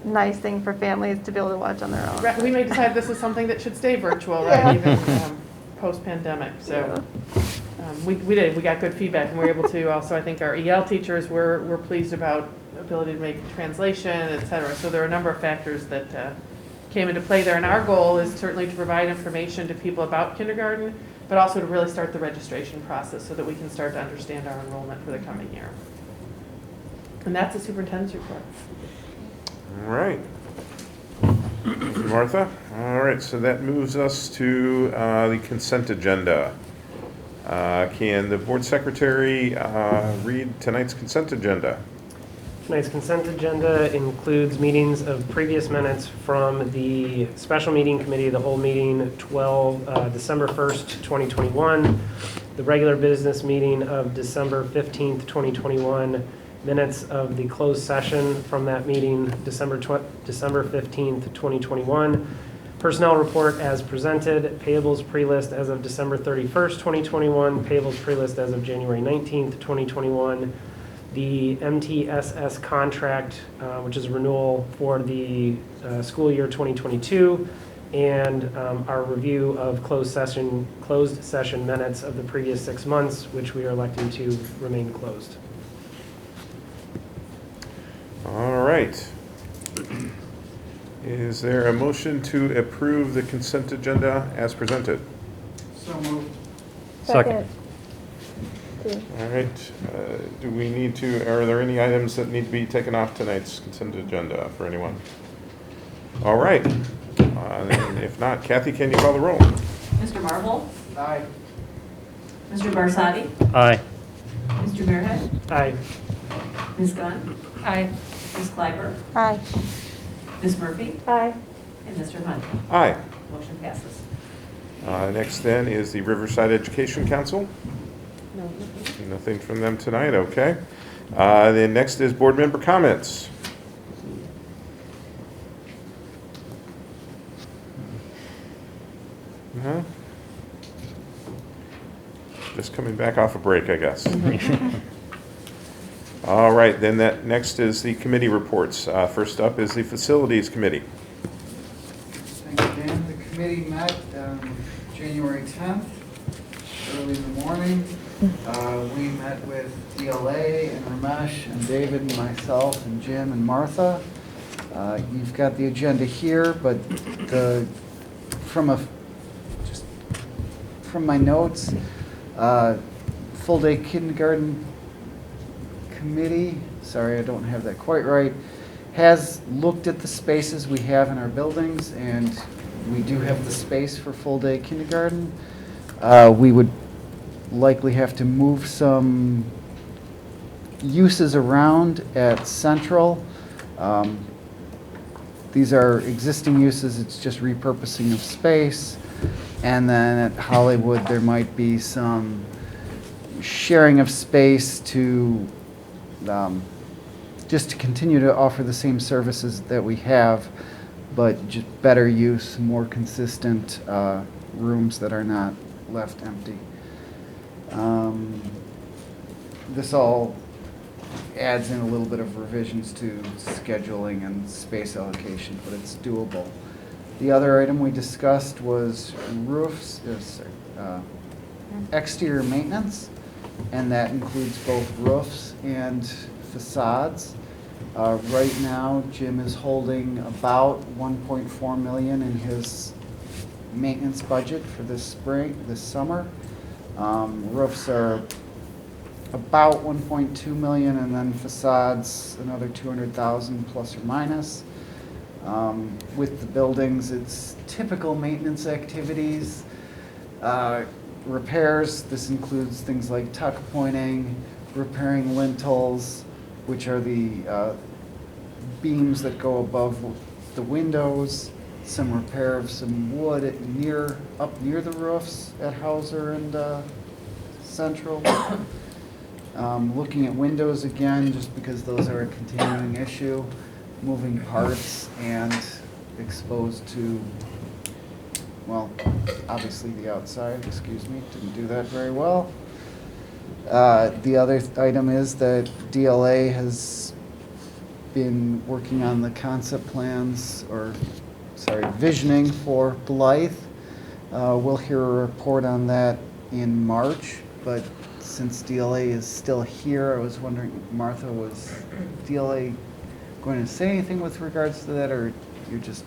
S14: nice thing for families to be able to watch on their own.
S5: Right, we may decide this is something that should stay virtual, right, even post-pandemic, so. We got good feedback, and we were able to also, I think our EL teachers were pleased about ability to make translation, et cetera. So there are a number of factors that came into play there, and our goal is certainly to provide information to people about kindergarten, but also to really start the registration process so that we can start to understand our enrollment for the coming year. And that's the superintendent's report.
S1: All right. Thank you, Martha. All right, so that moves us to the consent agenda. Can the board secretary read tonight's consent agenda?
S10: Tonight's consent agenda includes meetings of previous minutes from the special meeting committee, the whole meeting December 1st, 2021, the regular business meeting of December 15th, 2021, minutes of the closed session from that meeting, December 15th, 2021, personnel report as presented, payables pre-list as of December 31st, 2021, payables pre-list as of January 19th, 2021, the MTSS contract, which is renewal for the school year 2022, and our review of closed session minutes of the previous 6 months, which we are electing to remain closed.
S1: All right. Is there a motion to approve the consent agenda as presented?
S4: So moved.
S8: Second.
S1: All right. Do we need to, are there any items that need to be taken off tonight's consent agenda for anyone? All right. Then if not, Kathy, can you call the roll?
S11: Mr. Marvel?
S4: Aye.
S11: Mr. Barsadi?
S8: Aye.
S11: Mr. Muirhead?
S10: Aye.
S11: Ms. Gunn?
S15: Aye.
S11: Ms. Clyber?
S14: Aye.
S11: Ms. Murphy?
S14: Aye.
S11: And Mr. Hunt?
S1: Aye.
S11: Motion passes.
S1: Next then is the Riverside Education Council.
S5: No.
S1: Nothing from them tonight, okay. Then next is board member comments. No? Just coming back off a break, I guess. All right, then that next is the committee reports. First up is the Facilities Committee.
S4: Thank you, Dan. The committee met January 10th, early in the morning. We met with DLA and Ramesh and David and myself and Jim and Martha. You've got the agenda here, but from my notes, full day kindergarten committee, sorry I don't have that quite right, has looked at the spaces we have in our buildings, and we do have the space for full day kindergarten. We would likely have to move some uses around at Central. These are existing uses, it's just repurposing of space. And then at Hollywood, there might be some sharing of space to just to continue to offer the same services that we have, but just better use, more consistent rooms that are not left empty. This all adds in a little bit of revisions to scheduling and space allocation, but it's doable. The other item we discussed was exterior maintenance, and that includes both roofs and facades. Right now, Jim is holding about $1.4 million in his maintenance budget for this summer. Roofs are about $1.2 million, and then facades another $200,000 plus or minus. With the buildings, it's typical maintenance activities, repairs. This includes things like tuck pointing, repairing lintels, which are the beams that go above the windows, some repair of some wood up near the roofs at Hauser and Central. Looking at windows again, just because those are a continuing issue. Moving parts and exposed to, well, obviously the outside, excuse me, didn't do that very well. The other item is that DLA has been working on the concept plans, or, sorry, visioning for Blythe. We'll hear a report on that in March, but since DLA is still here, I was wondering, Martha, was DLA going to say anything with regards to that, or you're just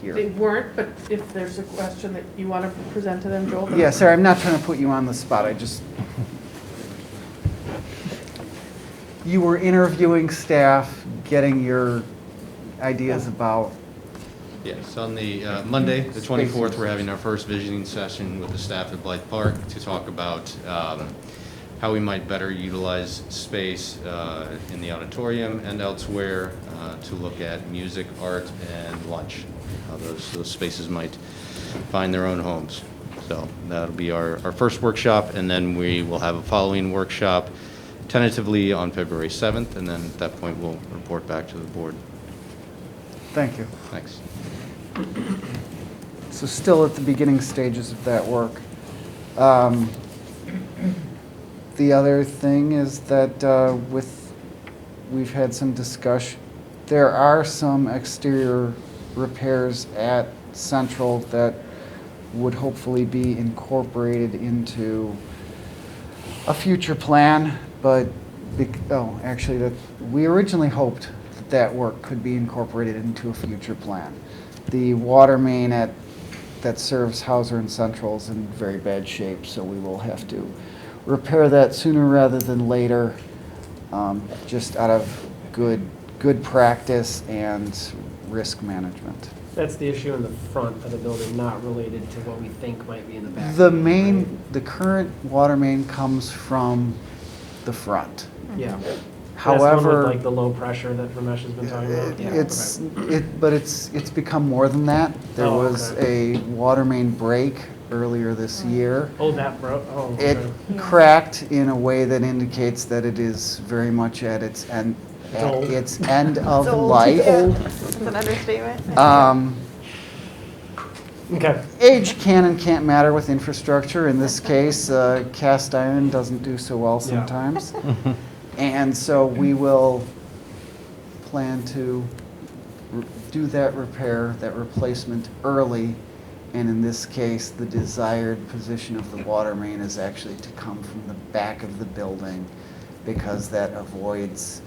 S4: here?
S5: They weren't, but if there's a question that you want to present to them, Joel? then-
S4: Yeah, sorry, I'm not trying to put you on the spot, I just... You were interviewing staff, getting your ideas about...
S3: Yes, on the Monday, the 24th, we're having our first visioning session with the staff at Blythe Park to talk about how we might better utilize space in the auditorium and elsewhere to look at music, art, and lunch. How those spaces might find their own homes. So that'll be our first workshop, and then we will have a following workshop tentatively on February 7th, and then at that point, we'll report back to the board.
S4: Thank you.
S3: Thanks.
S4: So still at the beginning stages of that work. The other thing is that we've had some discussion, there are some exterior repairs at Central that would hopefully be incorporated into a future plan, but, actually, that we originally hoped that work could be incorporated into a future plan. The water main that serves Hauser and Central is in very bad shape, so we will have to repair that sooner rather than later, just out of good practice and risk management.
S10: That's the issue in the front of the building, not related to what we think might be in the back.
S4: The current water main comes from the front.
S10: Yeah.
S4: However,
S10: That's the one with, like, the low pressure that Ramesh has been talking about? Yeah,
S4: but it's become more than that. There
S10: Oh,
S4: was
S10: okay.
S4: a water main break earlier this year.
S10: Oh, that broke? Oh,
S4: It
S10: okay.
S4: cracked in a way that indicates that it is very much at its end,
S10: old.
S4: of
S14: It's old.
S4: life.
S14: That's an understatement.
S10: Okay.
S4: Age can and can't matter with infrastructure. In this case, cast iron doesn't do so well
S10: Yeah.
S4: sometimes. And so we will plan to do that repair, that replacement early. And in this case, the desired position of the water main is actually to come from the back of the building, because that avoids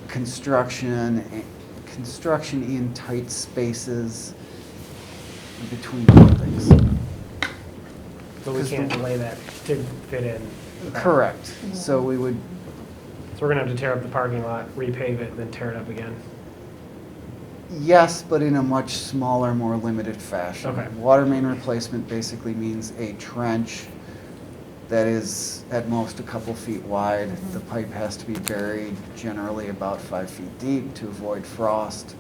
S4: construction in tight spaces between buildings.
S10: But we can't delay that to fit in.
S4: Correct. So we would,
S10: So we're gonna have to tear up the parking lot, repave it, and then tear it up again.
S4: yes, but in a much smaller, more limited fashion.
S10: Okay.
S4: Water main replacement basically means a trench that is at most a couple feet wide. The pipe has to be buried generally about 5 feet deep to avoid frost.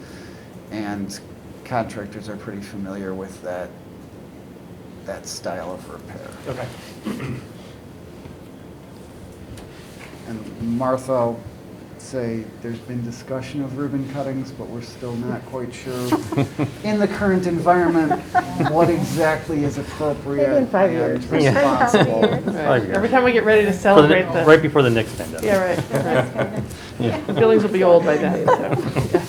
S4: And contractors are pretty familiar with that style of repair.
S10: Okay.
S4: And Martha, I'll say there's been discussion of ribbon cuttings, but we're still not quite sure in the current environment what exactly is appropriate
S9: Maybe in 5
S4: and
S9: years.
S4: responsible.
S5: Right. Every time we get ready to celebrate the.
S8: Right before the next pandemic.
S5: Yeah, right. The buildings will be old by then, so, yeah.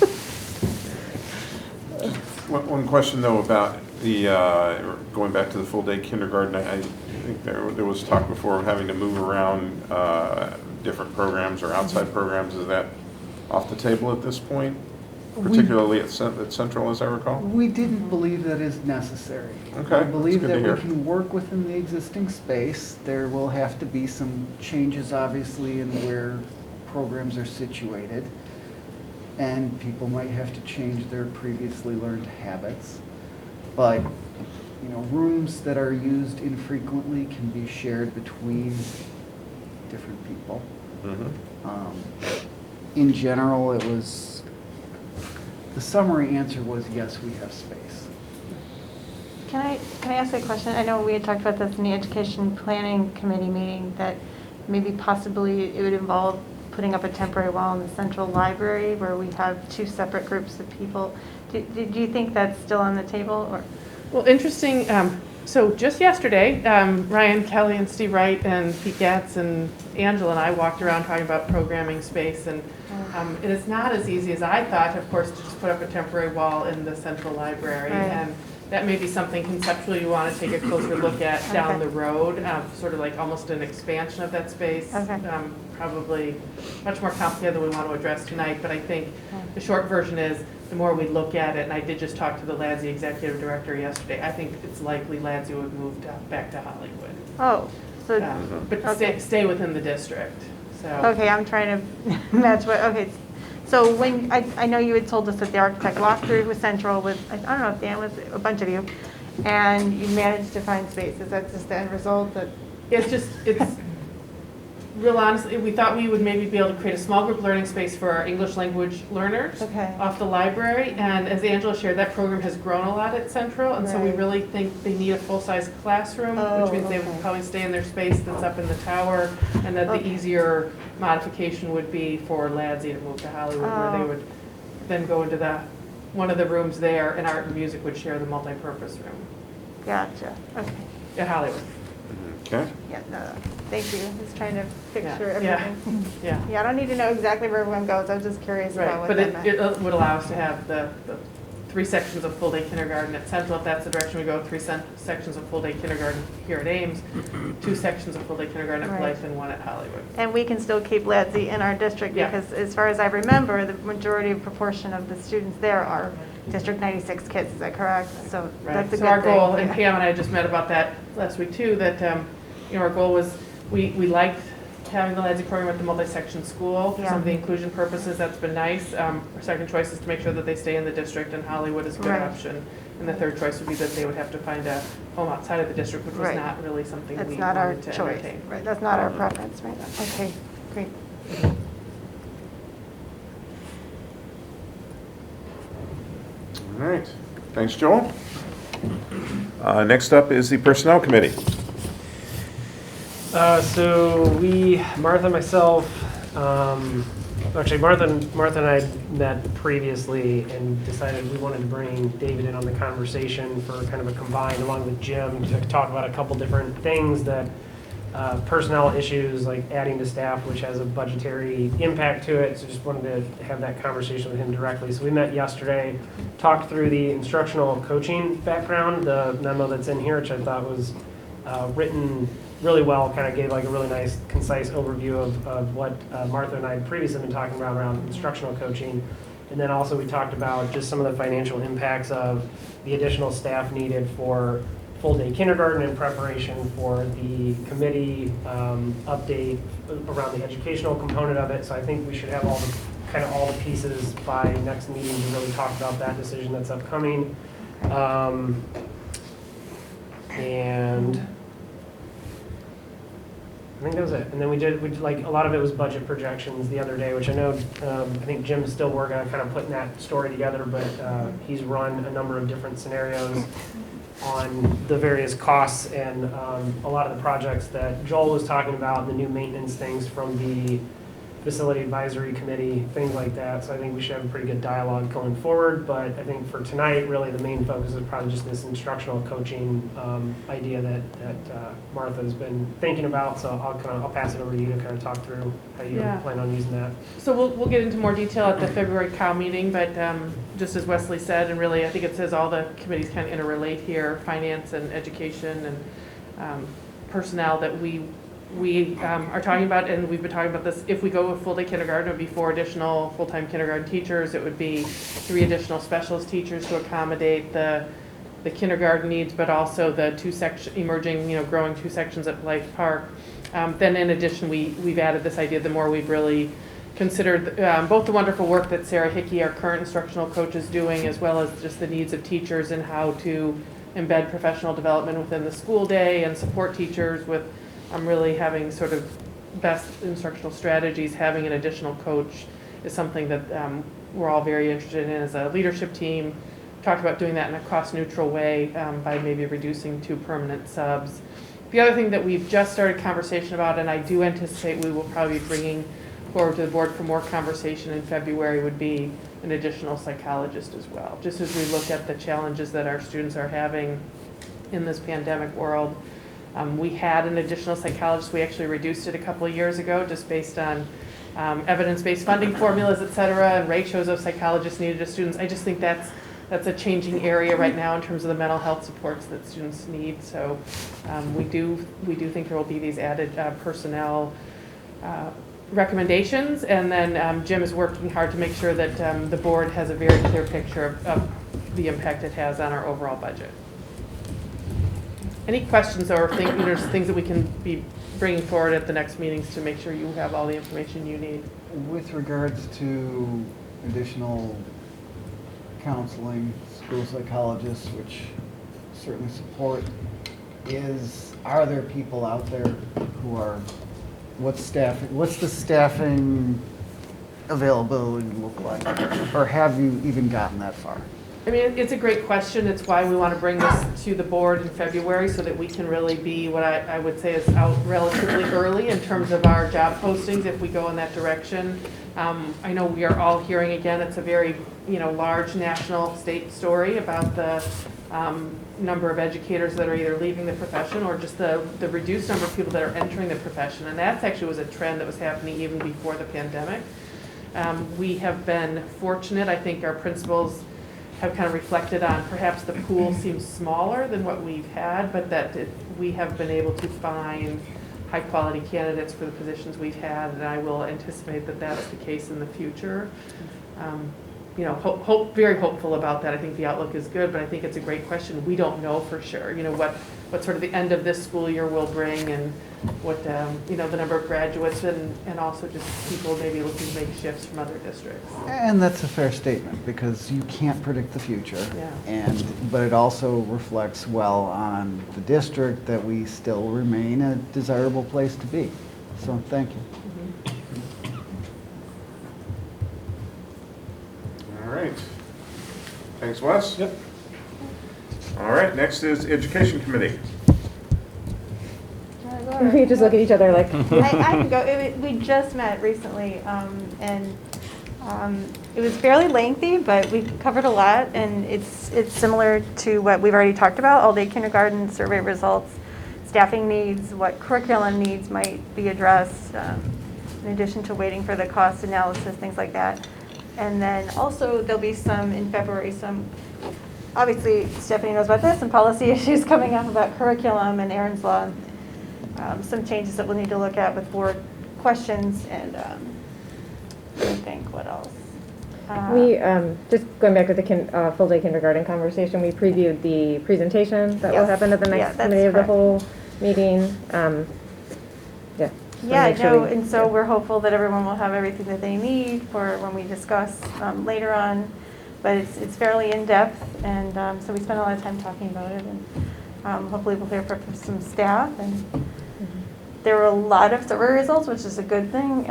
S1: One question, though, about the, going back to the full-day kindergarten, I think there was talk before of having to move around different programs or outside programs. Is that off the table at this point, particularly at Central, as I recall?
S4: We didn't believe that is necessary.
S1: Okay,
S4: I believe
S1: that's good
S4: that
S1: to
S4: we
S1: hear.
S4: can work within the existing space. There will have to be some changes, obviously, in where programs are situated. And people might have to change their previously learned habits. But, rooms that are used infrequently can be shared between different people. In general, the summary answer was yes, we have space.
S14: Can I ask a question? I know we had talked about this in the Education Planning Committee meeting, that maybe possibly it would involve putting up a temporary wall in the central library where we have two separate groups of people. Do you think that's still on the table, or?
S5: Well, interesting, So just yesterday, Ryan Kelly and Steve Wright and Pete Gatz and Angela and I walked around talking about programming space, and it is not as easy as I thought, of course, to just put up a temporary wall in the central library.
S14: Right.
S5: And that may be something conceptually you want to take a closer look at down the road, sort of like almost an expansion of that space.
S14: Okay.
S5: Probably much more complicated than we want to address tonight, but I think the short version is the more we look at it, and I did just talk to the LADSI executive director yesterday, I think it's likely LADSI would move back to Hollywood.
S14: Oh, so,
S5: But
S14: okay.
S5: stay within the district, so.
S14: Okay, I'm trying to match what, okay. So when, I know you had told us that the architect walked through with Central with, I don't know if Dan was, a bunch of you, and you managed to find space. Is that just the end result that?
S5: It's real honestly, we thought we would maybe be able to create a small group learning space for our English language learners
S14: Okay.
S5: off the library. And as Angela shared, that program has grown a lot at Central. And so we
S14: Right.
S5: really think they need a full-size classroom,
S14: Oh,
S5: which means they
S14: okay.
S5: would probably stay in their space that's up in the tower. And that the
S14: Okay.
S5: easier modification would be for LADSI to move to Hollywood, where they
S14: Oh.
S5: would then go into one of the rooms there, and art and music would share the multipurpose room
S14: Gotcha, okay.
S5: at Hollywood.
S1: Okay.
S14: Yeah, no, thank you. Just trying to picture
S5: Yeah.
S14: everything.
S5: Yeah.
S14: Yeah, I don't need to know exactly where everyone goes. I was just curious about
S5: Right,
S14: what
S5: but
S14: that
S5: it
S14: meant.
S5: would allow us to have the 3 sections of full-day kindergarten at Central, if that's the direction we go, 3 sections of full-day kindergarten here at Ames, 2 sections of full-day kindergarten at
S14: Right.
S5: Blythe, and 1 at Hollywood.
S14: And we can still keep LADSI in our district
S5: Yeah.
S14: because as far as I remember, the majority of proportion of the students there are District 96 kids, is that correct? So
S5: Right,
S14: that's a
S5: so
S14: good
S5: our
S14: thing.
S5: goal, and
S14: Yeah.
S5: Pam and I just met about that last week too, that, our goal was, we liked having the LADSI program at the multi-section school for some of the
S14: Yeah.
S5: inclusion purposes, that's been nice. Our second choice is to make sure that they stay in the district, and Hollywood is a good
S14: Right.
S5: option. And the third choice would be that they would have to find a home outside of the district, which was
S14: Right.
S5: not really something we
S14: That's not our
S5: wanted to
S14: choice.
S5: entertain.
S14: Right, that's not our preference, right? Okay, great.
S1: All right. Thanks, Joel. Next up is the Personnel Committee.
S10: So Martha and myself, actually Martha and I met previously and decided we wanted to bring David in on the conversation for kind of a combined, along with Jim, to talk about a couple different things that, personnel issues like adding to staff, which has a budgetary impact to it. So just wanted to have that conversation with him directly. So we met yesterday, talked through the instructional coaching background, the memo that's in here, which I thought was written really well, kind of gave like a really nice, concise overview of what Martha and I had previously been talking about around instructional coaching. And then also we talked about just some of the financial impacts of the additional staff needed for full-day kindergarten in preparation for the committee update around the educational component of it. So I think we should have all the pieces by next meeting to really talk about that decision that's upcoming. And I think that was it. And then we like, a lot of it was budget projections the other day, which I know, I think Jim's still working on kind of putting that story together, but he's run a number of different scenarios on the various costs and a lot of the projects that Joel was talking about, the new maintenance things from the facility advisory committee, things like that. So I think we should have a pretty good dialogue going forward. But I think for tonight, really the main focus is probably just this instructional coaching idea that Martha's been thinking about. So I'll pass it over to you to kind of talk through how you plan on using that.
S5: So we'll get into more detail at the February COW meeting, but just as Wesley said, and really I think it says all the committees kind of interrelate here, finance and education and personnel, that we are talking about, and we've been talking about this, if we go with full-day kindergarten, it would be 4 additional full-time kindergarten teachers. It would be 3 additional specialist teachers to accommodate the kindergarten needs, but also the emerging, growing 2 sections at Blythe Park. Then in addition, we've added this idea, the more we've really considered both the wonderful work that Sarah Hickey, our current instructional coach, is doing, as well as just the needs of teachers and how to embed professional development within the school day and support teachers with really having sort of best instructional strategies. Having an additional coach is something that we're all very interested in as a leadership team. Talked about doing that in a cost-neutral way by maybe reducing 2 permanent subs. The other thing that we've just started conversation about, and I do anticipate we will probably be bringing forward to the board for more conversation in February, would be an additional psychologist as well. Just as we look at the challenges that our students are having in this pandemic world. We had an additional psychologist. We actually reduced it a couple of years ago just based on evidence-based funding formulas, et cetera, and ratios of psychologists needed to students. I just think that's a changing area right now in terms of the mental health supports that students need. So we do think there will be these added personnel recommendations, and then Jim is working hard to make sure that the board has a very clear picture of the impact it has on our overall budget. Any questions or things that we can be bringing forward at the next meetings to make sure you have all the information you need?
S4: With regards to additional counseling, school psychologists, which certainly support, are there people out there who are, what's the staffing availability look like? Or have you even gotten that far?
S5: I mean, it's a great question. It's why we want to bring this to the board in February so that we can really be what I would say is out relatively early in terms of our job postings if we go in that direction. I know we are all hearing again, it's a very large national state story about the number of educators that are either leaving the profession or just the reduced number of people that are entering the profession. And that actually was a trend that was happening even before the pandemic. We have been fortunate. I think our principals have kind of reflected on perhaps the pool seems smaller than what we've had, but that we have been able to find high-quality candidates for the positions we've had, and I will anticipate that that's the case in the future. Very hopeful about that. I think the outlook is good, but I think it's a great question. We don't know for sure, what sort of the end of this school year will bring, and what, the number of graduates, and also just people maybe looking to make shifts from other districts.
S4: And that's a fair statement, because you can't predict the future.
S5: Yeah.
S4: But it also reflects well on the district that we still remain a desirable place to be. So thank you.
S1: All right. Thanks, Wes.
S10: Yep.
S1: All right, next is Education Committee.
S9: We just look at each other like.
S14: I can go. We just met recently, and it was fairly lengthy, but we covered a lot, and it's similar to what we've already talked about: all-day kindergarten survey results, staffing needs, what curriculum needs might be addressed, in addition to waiting for the cost analysis, things like that. And then also there'll be some in February, obviously Stephanie knows about this, some policy issues coming up about curriculum and Aaron's Law, some changes that we'll need to look at with board questions, and let me think, what else?
S9: We, just going back to the full-day kindergarten conversation, we previewed the presentation that will happen at the next committee of the whole meeting.
S14: Yeah, I know, and so we're hopeful that everyone will have everything that they need for when we discuss later on. But it's fairly in-depth, and so we spent a lot of time talking about it, and hopefully we'll hear from some staff. And there were a lot of survey results, which is a good thing.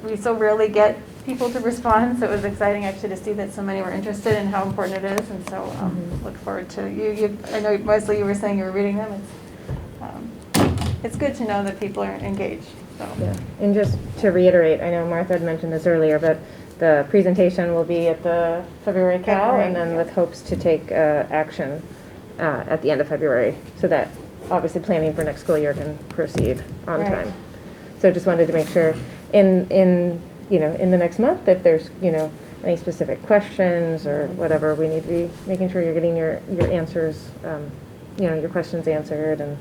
S14: We so rarely get people to respond, so it was exciting actually to see that so many were interested in how important it is. And so look forward to you. I know, Wesley, you were saying you were reading them. It's good to know that people are engaged. So.
S9: Yeah, and just to reiterate, I know Martha had mentioned this earlier, but the presentation will be at the February Cal, and then with hopes to take action at the end of February, so that obviously planning for next school year can proceed on time. So just wanted to make sure in the next month, if there's any specific questions or whatever, we need to be making sure you're getting your answers, your questions answered, and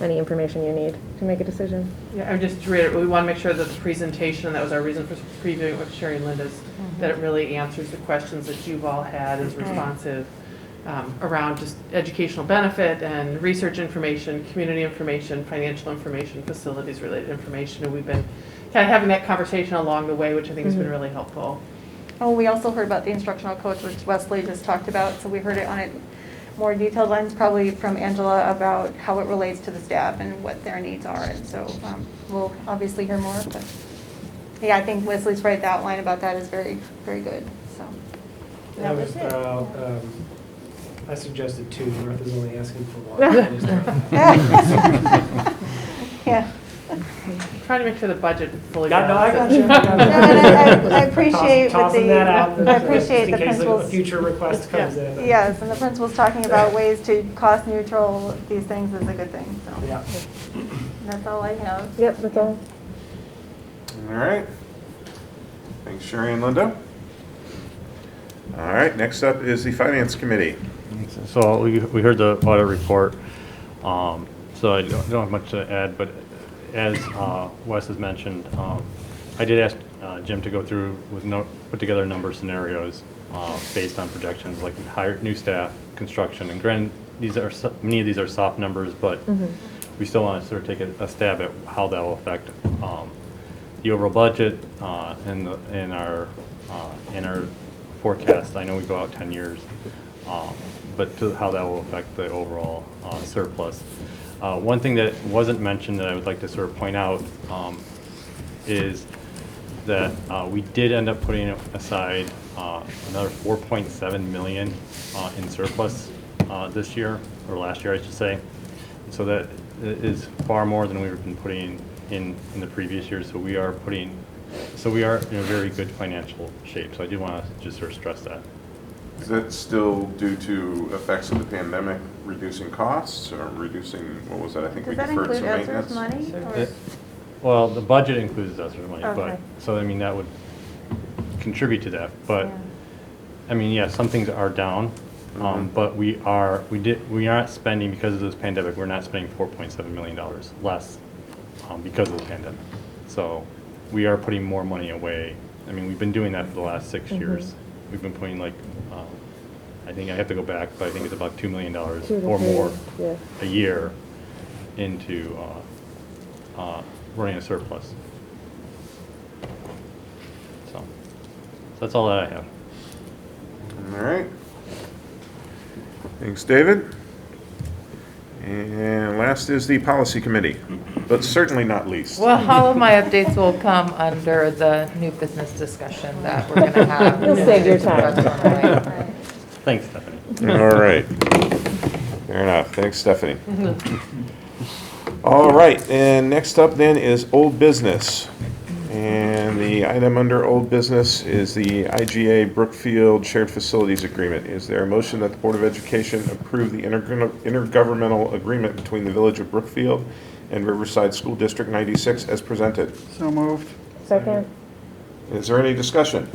S9: any information you need to make a decision.
S5: Yeah, I'm just to reiterate, we want to make sure that the presentation, that was our reason for previewing with Sherry and Linda's, that it really answers the questions that you've all had, is responsive around just educational benefit and research information, community information, financial information, facilities related information. And we've been kind of having that conversation along the way, which I think has been really helpful.
S14: Oh, we also heard about the instructional coach, which Wesley just talked about. So we heard it on it more detailed lines, probably from Angela, about how it relates to the staff and what their needs are. And so we'll obviously hear more. But yeah, I think Wesley's right. The outline about that is very, very good. So that was it.
S10: I suggested 2. Martha's only asking for 1.
S14: Yeah.
S5: trying to make sure the budget fully
S10: Yeah, no, I got you.
S5: balances.
S14: No, and I appreciate what
S10: Tossing that out,
S14: I appreciate the
S10: just in case a
S14: principal's.
S10: future request comes in.
S14: Yes, and the principal's talking about ways to cost neutral these things is a good thing, so.
S10: Yeah.
S14: That's all I have.
S9: Yep, that's all.
S1: All right. Thanks, Sherry and Linda. All right, next up is the Finance Committee.
S8: So we heard the audit report, so I don't have much to add, but as Wes has mentioned, I did ask Jim to go through put together a number of scenarios based on projections like hire new staff, construction, and granted, many of these are soft numbers, but we still want to sort of take a stab at how that will affect the overall budget and our forecast. I know we go out 10 years, but to how that will affect the overall surplus. One thing that wasn't mentioned that I would like to sort of point out is that we did end up putting aside another $4.7 million in surplus this year, or last year I should say. So that is far more than we've been putting in the previous years. So we are in a very good financial shape. So I do want to just sort of stress that.
S1: Is that still due to effects of the pandemic reducing costs or reducing, what was that? I think we
S14: Does that
S1: deferred
S14: include
S1: some
S14: ESSER's
S1: maintenance.
S14: money? Or-
S8: Well, the budget includes ESSER money,
S14: Okay.
S8: but, so I mean, that would contribute to that. But,
S14: Yeah.
S8: I mean, yeah, some things are down, but we are not spending, because of this pandemic, we're not spending $4.7 million less because of the pandemic. So we are putting more money away. I mean, we've been doing that for the last 6 years. We've been putting like, I think I have to go back, but I think it's about $2 million or more a year into running a surplus. So that's all that I have.
S1: All right. Thanks, David. And last is the Policy Committee, but certainly not least.
S15: Well, all of my updates will come under the new business discussion that we're going to have.
S9: You'll save your time.
S8: Thanks, Stephanie.
S1: All right. Fair enough. Thanks, Stephanie. All right, and next up then is old business. And the item under old business is the IGA Brookfield Shared Facilities Agreement. Is there a motion that the Board of Education approve the intergovernmental agreement between the Village of Brookfield and Riverside School District 96 as presented?
S4: So moved.
S9: Second.
S1: Is there any discussion?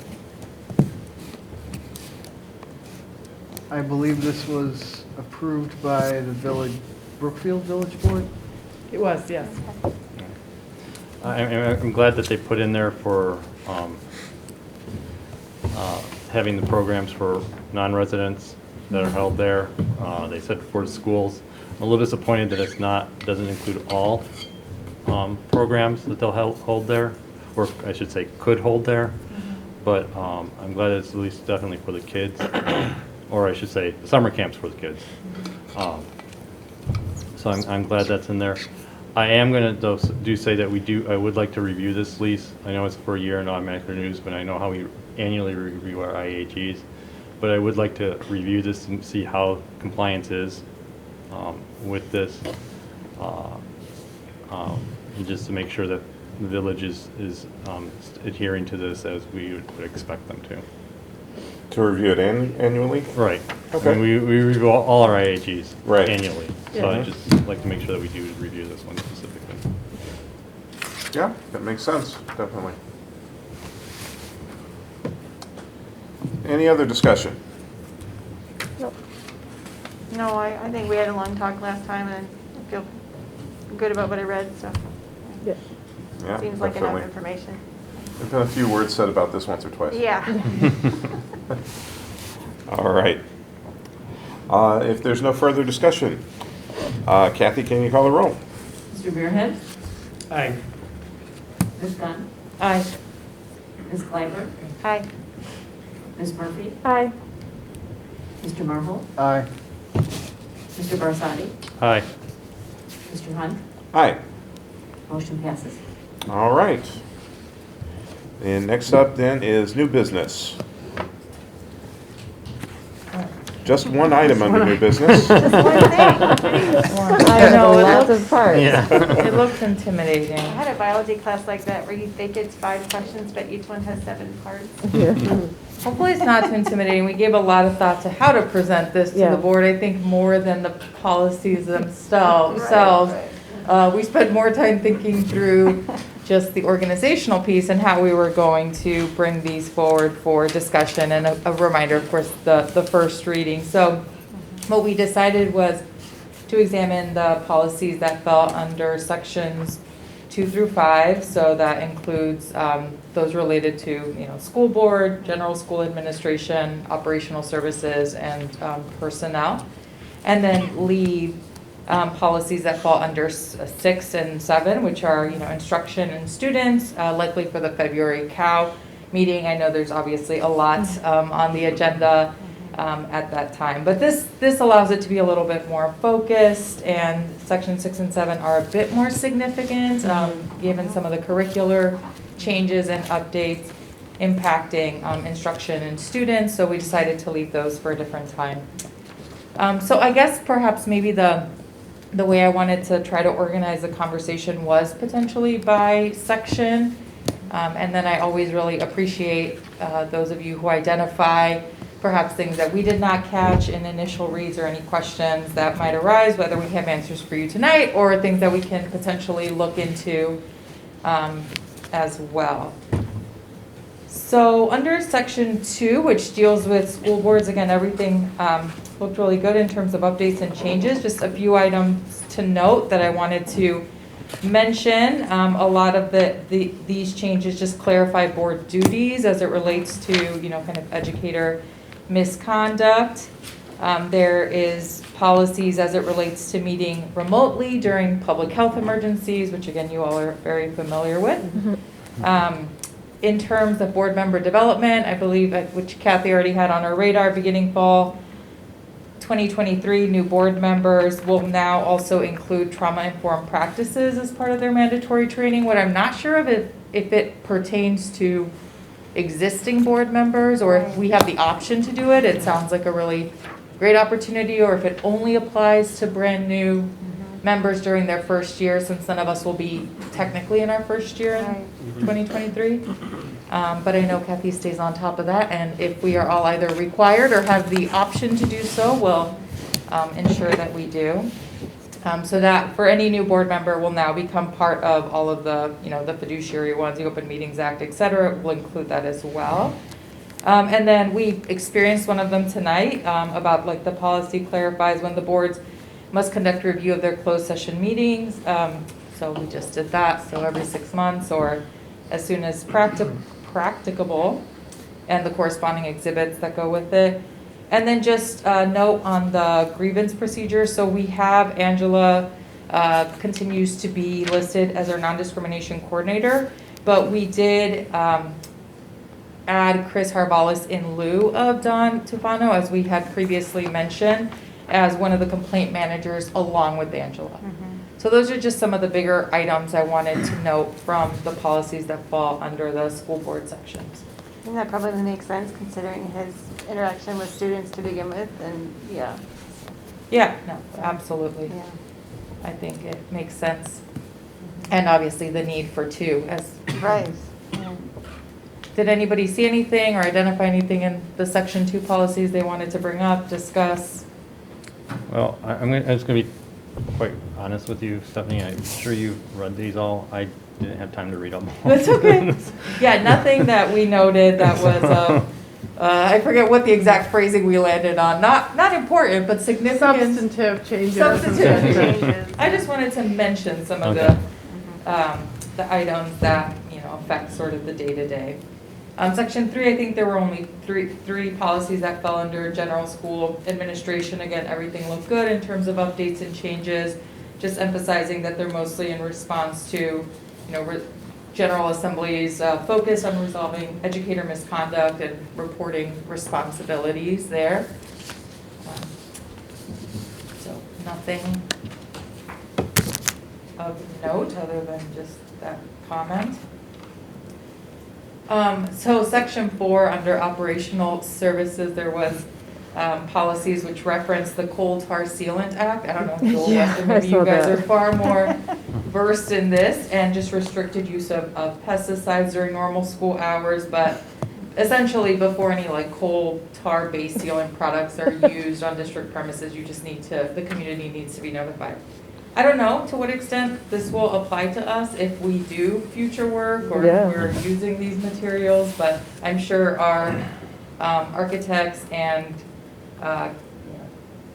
S4: I believe this was approved by the Brookfield Village Board?
S5: It was, yes.
S8: I'm glad that they put in there for having the programs for non-residents that are held there. They said for schools. I'm a little disappointed that doesn't include all programs that they'll hold there, or I should say could hold there. But I'm glad it's at least definitely for the kids, or I should say summer camps for the kids. So I'm glad that's in there. I am going to do say that I would like to review this lease. I know it's for a year and automatic renews, but I know how we annually review our IHEs. But I would like to review this and see how compliance is with this, and just to make sure that the village is adhering to this as we would expect them to.
S1: To review it annually?
S8: Right.
S1: Okay.
S8: I mean, we review all our IHEs
S1: Right.
S8: annually. So
S5: Yeah.
S8: I'd just like to make sure that we do review this one specifically.
S1: Yeah, that makes sense, definitely. Any other discussion?
S14: No, I think we had a long talk last time, and I feel good about what I read, so.
S9: Yeah.
S1: Yeah,
S14: Seems like enough
S1: definitely.
S14: information.
S1: There's been a few words said about this once or twice.
S14: Yeah.
S1: All right. If there's no further discussion, Kathy, can you call the roll?
S11: Mr. Muirhead?
S10: Aye.
S11: Ms. Gunn?
S9: Aye.
S11: Ms. Clyber?
S14: Hi.
S11: Ms. Murphy?
S9: Aye.
S11: Mr. Marvel?
S4: Aye.
S11: Mr. Barsadi?
S8: Hi.
S11: Mr. Hunt?
S1: Aye.
S11: Motion passes.
S1: All right. And next up then is new business. Just one item under new business.
S15: Just one thing. I know,
S9: Lots
S15: it
S9: of parts.
S15: it looks intimidating.
S14: I had a biology class like that where you think it's 5 questions, but each one has 7 parts.
S15: Hopefully it's not too intimidating. We gave a lot of thought to how to present this to
S9: Yeah.
S15: the board, I think more than the policies themselves. We spent more time thinking through just the organizational piece and how we were going to bring these forward for discussion, and a reminder, of course, the first reading. So what we decided was to examine the policies that fell under sections 2 through 5. So that includes those related to, school board, general school administration, operational services, and personnel. And then leave policies that fall under 6 and 7, which are, instruction and students, likely for the February COW meeting. I know there's obviously a lot on the agenda at that time, but this allows it to be a little bit more focused, and section 6 and 7 are a bit more significant, given some of the curricular changes and updates impacting instruction and students, so we decided to leave those for a different time. So I guess perhaps maybe the way I wanted to try to organize the conversation was potentially by section. And then I always really appreciate those of you who identify perhaps things that we did not catch in initial reads, or any questions that might arise, whether we have answers for you tonight or things that we can potentially look into as well. So under section 2, which deals with school boards, again, everything looked really good in terms of updates and changes. Just a few items to note that I wanted to mention. A lot of these changes just clarify board duties as it relates to, kind of educator misconduct. There is policies as it relates to meeting remotely during public health emergencies, which again, you all are very familiar with. In terms of board member development, I believe, which Kathy already had on her radar, beginning fall 2023, new board members will now also include trauma-informed practices as part of their mandatory training. What I'm not sure of if it pertains to existing board members, or if we have the option to do it. It sounds like a really great opportunity, or if it only applies to brand new members during their first year, since none of us will be technically in our first year in 2023. But I know Kathy stays on top of that, and if we are all either required or have the option to do so, we'll ensure that we do. So that for any new board member will now become part of all of the, the fiduciary ones, the Open Meetings Act, et cetera. We'll include that as well. And then we experienced one of them tonight about like the policy clarifies when the boards must conduct review of their closed session meetings. So we just did that. So every 6 months or as soon as practicable, and the corresponding exhibits that go with it. And then just a note on the grievance procedure. So we have Angela continues to be listed as our non-discrimination coordinator, but we did add Chris Harbalis in lieu of Don Tufano, as we had previously mentioned, as one of the complaint managers along with Angela. So those are just some of the bigger items I wanted to note from the policies that fall under the school board sections.
S14: I think that probably makes sense considering his interaction with students to begin with, and
S15: Yeah, no, absolutely.
S14: Yeah.
S15: I think it makes sense. And obviously the need for two as.
S14: Right.
S15: Did anybody see anything or identify anything in the section 2 policies they wanted to bring up, discuss?
S8: Well, I'm just going to be quite honest with you, Stephanie. I'm sure you've read these all. I didn't have time to read them all.
S15: That's okay. Yeah, nothing that we noted that was, I forget what the exact phrasing we landed on. Not important, but significant.
S5: Substantive changes.
S15: Substantive changes. I just wanted to mention some of the items that, affect sort of the day-to-day. Section 3, I think there were only three policies that fell under general school administration. Again, everything looked good in terms of updates and changes, just emphasizing that they're mostly in response to, General Assembly's focus on resolving educator misconduct and reporting responsibilities there. So nothing of note other than just that comment. So section 4 under operational services, there was policies which reference the Coal Tar Sealant Act. I don't know if Joel,
S9: Yeah,
S15: or
S9: I
S15: maybe you
S9: saw
S15: guys
S9: that.
S15: are far more versed in this, and just restricted use of pesticides during normal school hours, but essentially before any like coal tar based sealant products are used on district premises, you just need to, the community needs to be notified. I don't know to what extent this will apply to us if we do future work or
S9: Yeah.
S15: if we're using these materials, but I'm sure our architects and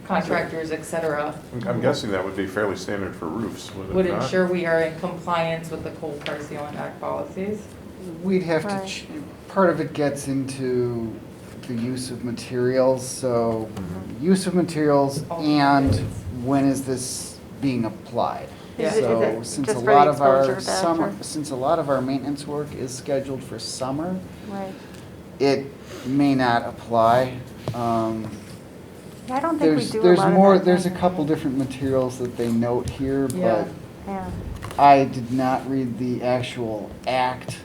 S15: contractors, et cetera,
S1: I'm guessing that would be fairly standard for roofs, would it not?
S15: would ensure we are in compliance with the Coal Tar Sealant Act policies.
S4: We'd have to,
S13: Right.
S4: part of it gets into the use of materials, so use of materials and when is this being applied?
S15: Yeah.
S14: Is it
S4: So since a
S14: just for the
S4: lot of our
S14: exposure
S4: summer,
S14: factor?
S4: since a lot of our maintenance work is scheduled for summer,
S14: Right.
S4: it may not apply.
S14: I don't think we do a
S4: There's
S14: lot of
S4: more,
S14: that
S4: there's a
S14: now.
S4: couple different materials that they note here,
S15: Yeah.
S4: but
S14: Yeah.
S4: I did not read the actual act.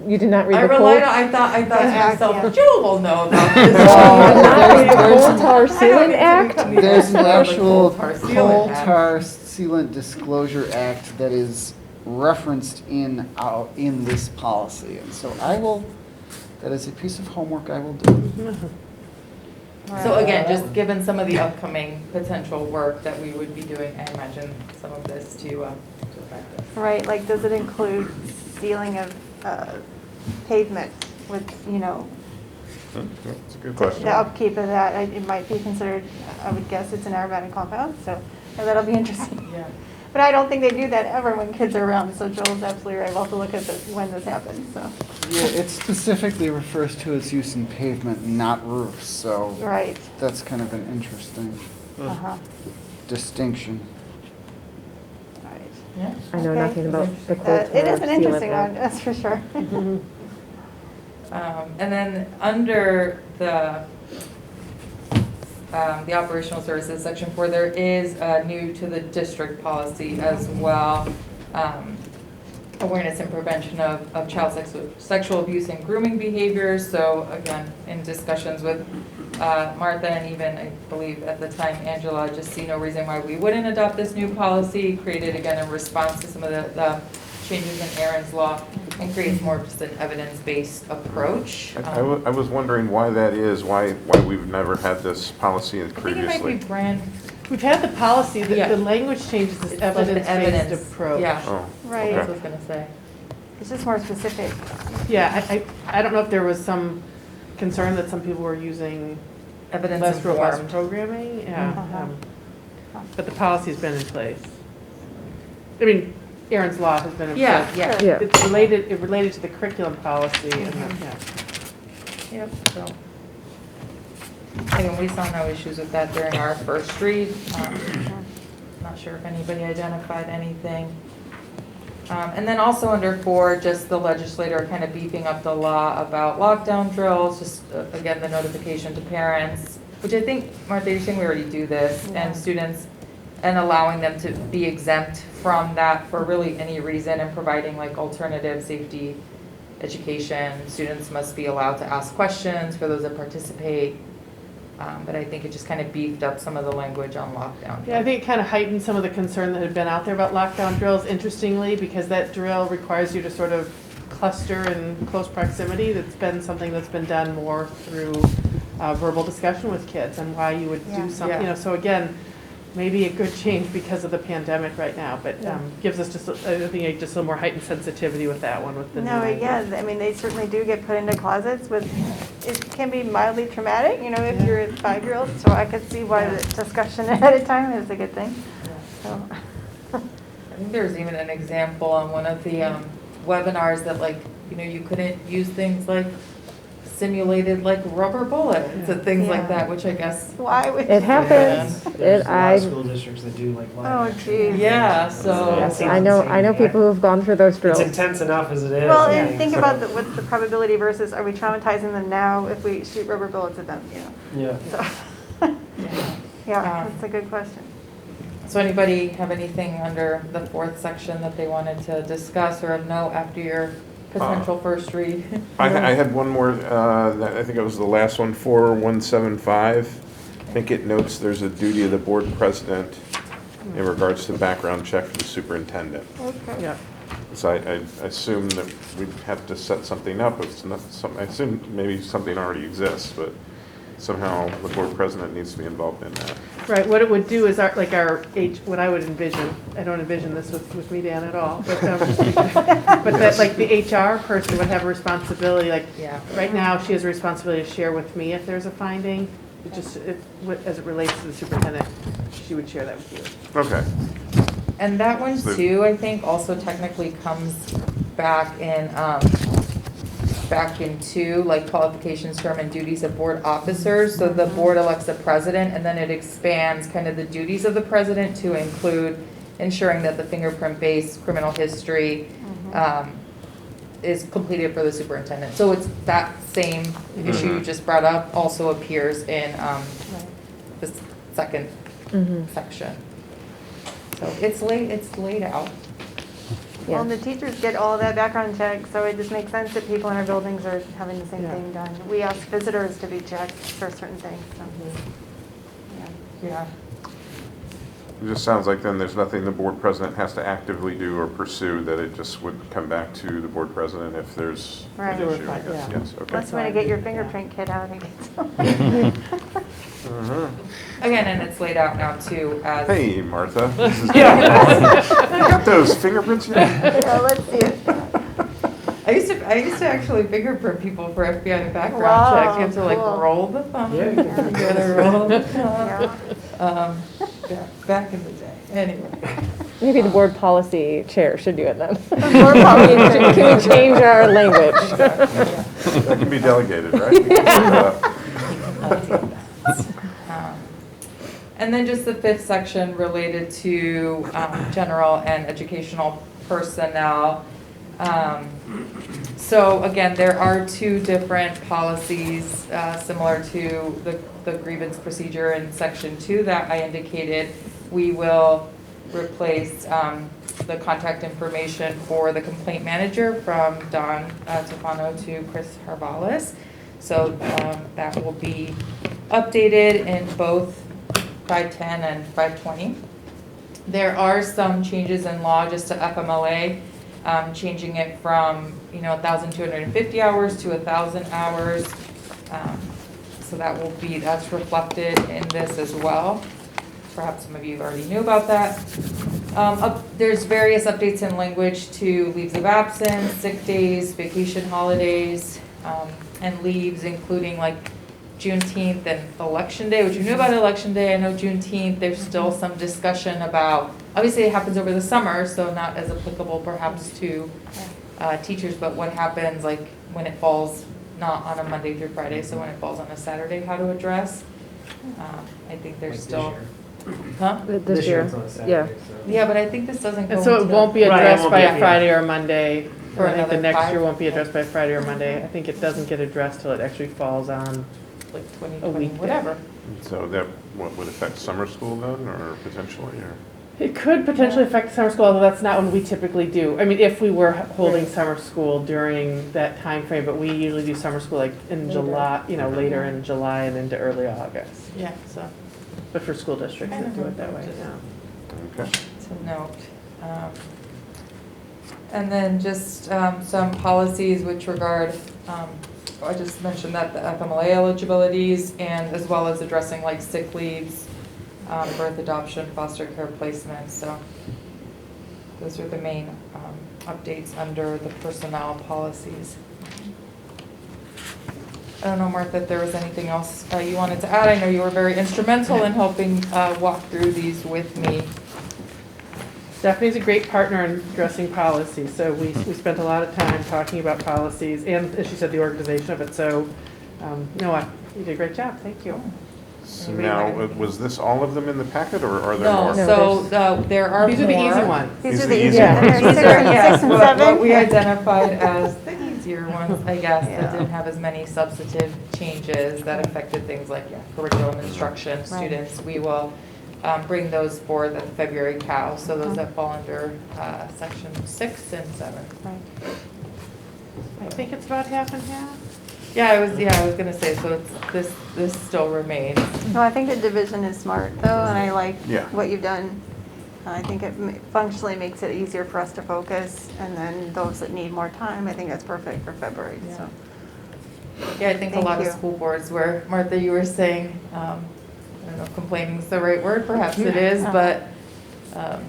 S9: You did not read
S15: I
S9: the
S15: relied
S9: coal?
S15: on, I thought to
S14: Yeah.
S15: myself, Jewel will know about this.
S9: Coal Tar Sealant Act?
S4: There's an actual
S15: Coal Tar
S4: Coal
S15: Sealant Act.
S4: Tar Sealant Disclosure Act that is referenced in this policy. And so that is a piece of homework I will do.
S15: So again, just given some of the upcoming potential work that we would be doing, I imagine some of this to affect us.
S14: Right, like, does it include sealing of pavement with,
S1: That's a good question.
S14: the upkeep of that? It might be considered, I would guess it's an aromatic compound, so that'll be interesting.
S15: Yeah.
S14: But I don't think they do that ever when kids are around, so Joel's absolutely right. We'll have to look at this, when this happens, so.
S4: Yeah, it specifically refers to its use in pavement, not roofs, so
S14: Right,
S4: that's kind of an interesting
S14: uh-huh,
S4: distinction.
S14: right.
S15: Yeah.
S9: I know
S14: Okay.
S9: nothing about the coal tar
S14: It is an
S9: sealant
S14: interesting one,
S9: act.
S14: that's for sure.
S15: And then under the operational services, section 4, there is new to the district policy as well. Awareness and prevention of child sexual abuse and grooming behaviors. So again, in discussions with Martha and even, I believe at the time, Angela, just see no reason why we wouldn't adopt this new policy, created again in response to some of the changes in Aaron's law, and creates more of just an evidence-based approach.
S1: I was wondering why that is, why we've never had this policy
S15: I think it might
S1: previously.
S15: be brand,
S5: We've had the policy,
S15: Yeah.
S5: the language changes this
S15: It's like the
S5: evidence-based
S15: evidence,
S5: approach.
S15: yeah.
S1: Oh,
S14: Right.
S15: that's
S1: okay.
S15: what I was gonna say.
S14: It's just more specific.
S5: Yeah, I don't know if there was some concern that some people were using
S15: Evidence
S5: less robust
S15: informed.
S5: programming, yeah.
S14: Uh-huh.
S5: But the policy's been in place. I mean, Aaron's law has been in place.
S15: Yeah, yeah.
S9: Yeah.
S5: It related to the curriculum policy and, yeah.
S15: Yep, so. Again, we saw no issues with that during our first read. Not sure if anybody identified anything. And then also under 4, just the legislator kind of beefing up the law about lockdown drills, just again, the notification to parents, which I think, Martha, you're saying we already do this,
S14: Yeah.
S15: and students, and allowing them to be exempt from that for really any reason, and providing like alternative safety education. Students must be allowed to ask questions for those that participate. But I think it just kind of beefed up some of the language on lockdown.
S5: Yeah, I think it kind of heightened some of the concern that had been out there about lockdown drills, interestingly, because that drill requires you to sort of cluster in close proximity. That's been something that's been done more through verbal discussion with kids and why you would
S14: Yeah.
S5: do something,
S15: Yeah.
S5: so again, maybe a good change because of the pandemic right now, but gives us just, I think, just a little more heightened sensitivity with that one, with the new
S14: No,
S5: language.
S14: yeah, I mean, they certainly do get put into closets with, it can be mildly traumatic, if you're a 5-year-old, so I could see why the discussion ahead of time is a good thing. So,
S15: I think there's even an example on one of the webinars that you couldn't use things like simulated rubber bullets and things like
S14: Yeah.
S15: that, which I guess,
S14: why would?
S9: It happens.
S10: There's a lot
S9: I,
S10: of school districts that do like live
S14: Oh,
S10: action.
S14: geez.
S15: yeah, so.
S9: yes, I know people who've gone through those
S10: It's
S9: drills.
S10: intense enough as it is.
S14: Well,
S10: I
S14: and think about what's the probability versus, are we traumatizing them now if we shoot rubber bullets at them,
S10: Yeah.
S14: So, yeah, that's a good question.
S15: So anybody have anything under the 4th section that they wanted to discuss or of note after your potential first read.
S1: I had one more, I think it was the last one, 4175. I think it notes there's a duty of the board president in regards to background check for the superintendent.
S13: Okay.
S5: Yeah.
S1: So I assume that we'd have to set something up. It's not some, I assume maybe something already exists, but somehow the board president needs to be involved in that.
S5: Right, what it would do is what I would envision, I don't envision this with me, Dan, at all, but that like the HR person would have a responsibility, like,
S15: Yeah.
S5: right now, she has a responsibility to share with me if there's a finding. As it relates to the superintendent, she would share that with you.
S1: Okay.
S15: And that one
S1: So-
S15: too, I think, also technically comes back into like qualifications, term, and duties of board officers. So the board elects a president, and then it expands kind of the duties of the president to include ensuring that the fingerprint-based criminal history is completed for the superintendent. So it's that same issue you just brought up also appears in the second section. So it's laid out.
S14: Well, and the teachers get all of that background check, so it just makes sense that people in our buildings are having the same thing done. We ask visitors to be checked for certain things, so.
S15: Yeah.
S1: It just sounds like then there's nothing the board president has to actively do or pursue, that it just would come back to the board president if there's
S14: Right.
S1: an issue, I guess.
S5: Yeah.
S1: Yes, okay.
S14: Unless you want to get your fingerprint kit out and get some.
S15: Again, and it's laid out now too as.
S1: Hey, Martha. You got those fingerprints yet?
S14: Yeah, let's see it.
S15: I used to actually fingerprint people for FBI background
S14: Wow,
S15: checks. You have to like
S14: cool.
S15: roll the thumb.
S10: Yeah, you can.
S15: You gotta roll the thumb.
S14: Yeah.
S15: Yeah, back in the day. Anyway.
S9: Maybe the board policy chair should do it then.
S14: Board policy.
S9: Can we change our language?
S1: That can be delegated, right?
S15: And then just the fifth section related to general and educational personnel. So again, there are two different policies similar to the grievance procedure in section 2 that I indicated. We will replace the contact information for the complaint manager from Don Tofano to Chris Harbalis. So that will be updated in both 510 and 520. There are some changes in law just to FMLA, changing it from 1,250 hours to 1,000 hours. So that's reflected in this as well. Perhaps some of you already knew about that. There's various updates in language to leaves of absence, sick days, vacation holidays, and leaves, including like Juneteenth and Election Day, which you knew about Election Day. I know Juneteenth, there's still some discussion about, obviously it happens over the summer, so not as applicable perhaps to teachers, but what happens like when it falls not on a Monday through Friday, so when it falls on a Saturday, how to address. I think there's still, huh?
S10: This year it's on a Saturday,
S9: Yeah.
S10: so.
S15: Yeah, but I think this doesn't go
S5: And so it
S15: until-
S5: won't be
S10: Right, it
S5: addressed
S10: won't
S5: by
S10: be-
S5: a Friday or Monday.
S15: For
S5: I think the
S15: another
S5: next
S15: 5?
S5: year won't be addressed by Friday or Monday. I think it doesn't get addressed till it actually falls on,
S15: like
S5: a
S15: 2020,
S5: weekday.
S15: whatever.
S1: So that would affect summer school then, or potentially, or?
S5: it could potentially affect summer school, although that's not what we typically do. I mean, if we were holding
S15: Right.
S5: summer school during that time frame, but we usually do summer school like in
S9: Later.
S5: July, later in July and into early August.
S15: Yeah, so
S5: But for school districts that do it that way,
S15: Just-
S5: yeah.
S1: Okay.
S15: to note. And then just some policies which regard, I just mentioned that the FMLA eligibilities and as well as addressing like sick leaves, birth adoption, foster care placement. So those are the main updates under the personnel policies. I don't know, Martha, if there was anything else you wanted to add. I know you were very instrumental in helping walk through these with me.
S5: Stephanie's a great partner in addressing policy, so we spent a lot of time talking about policies and, as she said, the organization of it. So, Noah, you did a great job. Thank you.
S1: So now, was this all of them in the packet, or are there more?
S15: No, so there are more.
S5: These are the easy ones.
S14: These are
S1: the
S14: the
S1: easy
S14: easy
S1: ones.
S14: ones.
S15: These
S14: There's
S15: are,
S14: 6
S15: yes,
S14: and
S15: what
S14: 7.
S15: we identified as the easier ones, I guess,
S14: Yeah.
S15: that didn't have as many substantive changes that affected things like curriculum instruction, students. We will bring those for the February COW, so those that fall under section 6 and 7.
S14: Right.
S5: I think it's about half and half.
S15: Yeah, I was gonna say, so it's, this still remains.
S14: No, I think the division is smart though, and I like
S1: Yeah.
S14: what you've done. I think it functionally makes it easier for us to focus, and then those that need more time, I think that's perfect for February, so.
S15: Yeah, I think a
S14: Thank
S15: lot
S14: you.
S15: of school boards where, Martha, you were saying, I don't know if complaining is the right word, perhaps it is, but a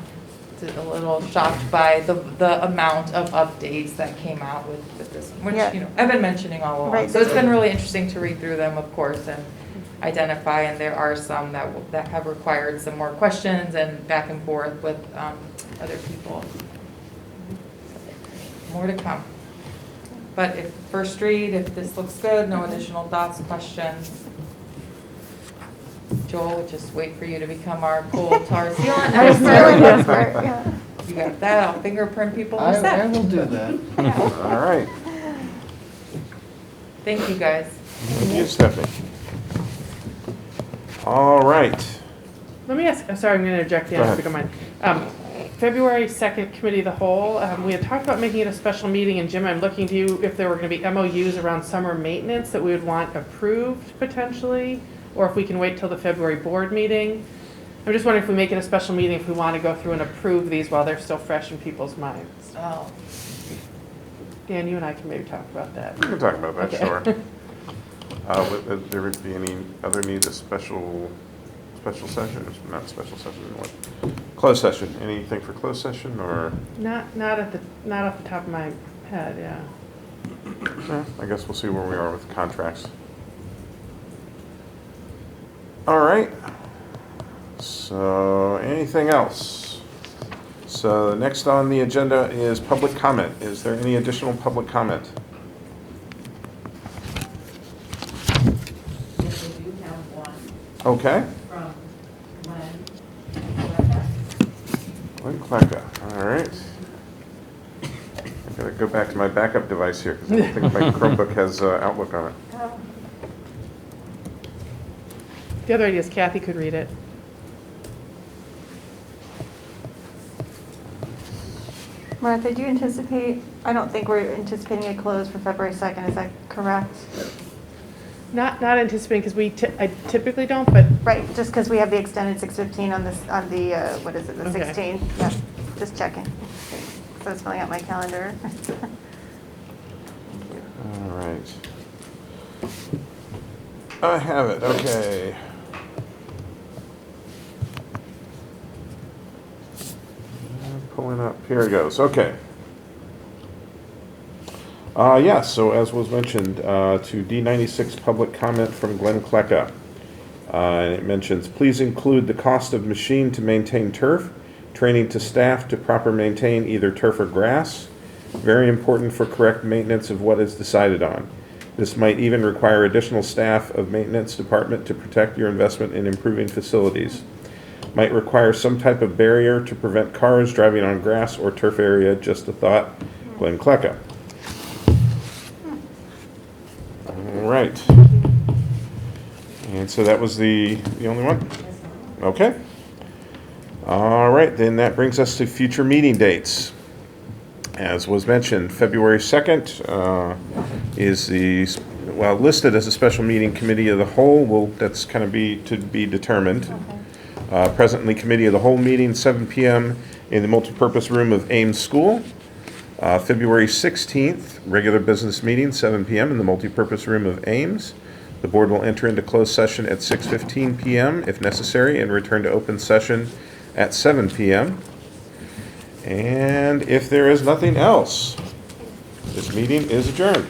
S15: little shocked by the amount of updates that came out with this, which,
S14: Yeah.
S15: you know, I've been mentioning all along.
S14: Right.
S15: So it's been really interesting to read through them, of course, and identify, and there are some that have required some more questions and back and forth with other people. More to come. But if first read, if this looks good, no additional thoughts, questions. Joel, just wait for you to become our cool tar sealant
S14: I was really
S15: expert.
S14: expert, yeah.
S15: You got that, I'll fingerprint people on
S4: I
S15: set.
S4: will do that.
S1: All right.
S15: Thank you, guys.
S1: Thank you, Stephanie. All right.
S5: Let me ask, I'm sorry, I'm going to interject, Dan, if you don't mind. February 2nd, Committee of the Whole, we had talked about making it a special meeting, and Jim, I'm looking to you if there were going to be MOUs around summer maintenance that we would want approved potentially, or if we can wait till the February board meeting. I'm just wondering if we make it a special meeting, if we want to go through and approve these while they're still fresh in people's minds.
S15: Oh.
S5: Dan, you and I can maybe talk about that.
S1: We can talk about that,
S5: Okay.
S1: sure. Would there would be any other need, a special session, not special session, what? Closed session, anything for closed session, or?
S5: Not off the top of my head, yeah.
S1: I guess we'll see where we are with contracts. All right. So, anything else? So, next on the agenda is public comment. Is there any additional public comment?
S11: Yes, we do have one
S1: Okay.
S11: from Glenn.
S1: Glenn Kleka, all right. I gotta go back to my backup device here, because I think my Chromebook has Outlook on it.
S5: The other idea is Kathy could read it.
S14: Martha, do you anticipate, I don't think we're anticipating a close for February 2nd, is that correct?
S5: Not anticipating, because I typically don't, but
S14: Right, just because we have the extended 6:15 on this, on the, what is it, the
S5: Okay.
S14: 16th? Yeah, just checking. So it's filling out my calendar.
S1: All right. I have it, okay. Pulling up, here it goes, okay. Yes, so as was mentioned, to D96 public comment from Glenn Kleka. And it mentions, please include the cost of machine to maintain turf, training to staff to proper maintain either turf or grass. Very important for correct maintenance of what is decided on. This might even require additional staff of maintenance department to protect your investment in improving facilities. Might require some type of barrier to prevent cars driving on grass or turf area. Just a thought. Glenn Kleka. All right. And so that was the only one? Okay. All right, then that brings us to future meeting dates. As was mentioned, February 2nd is listed as a special meeting, Committee of the Whole. That's kind of to be determined. Presently, Committee of the Whole meeting, 7 p.m. in the multipurpose room of Ames School. February 16th, regular business meeting, 7 p.m. in the multipurpose room of Ames. The board will enter into closed session at 6:15 p.m. if necessary, and return to open session at 7 p.m. And if there is nothing else, this meeting is adjourned.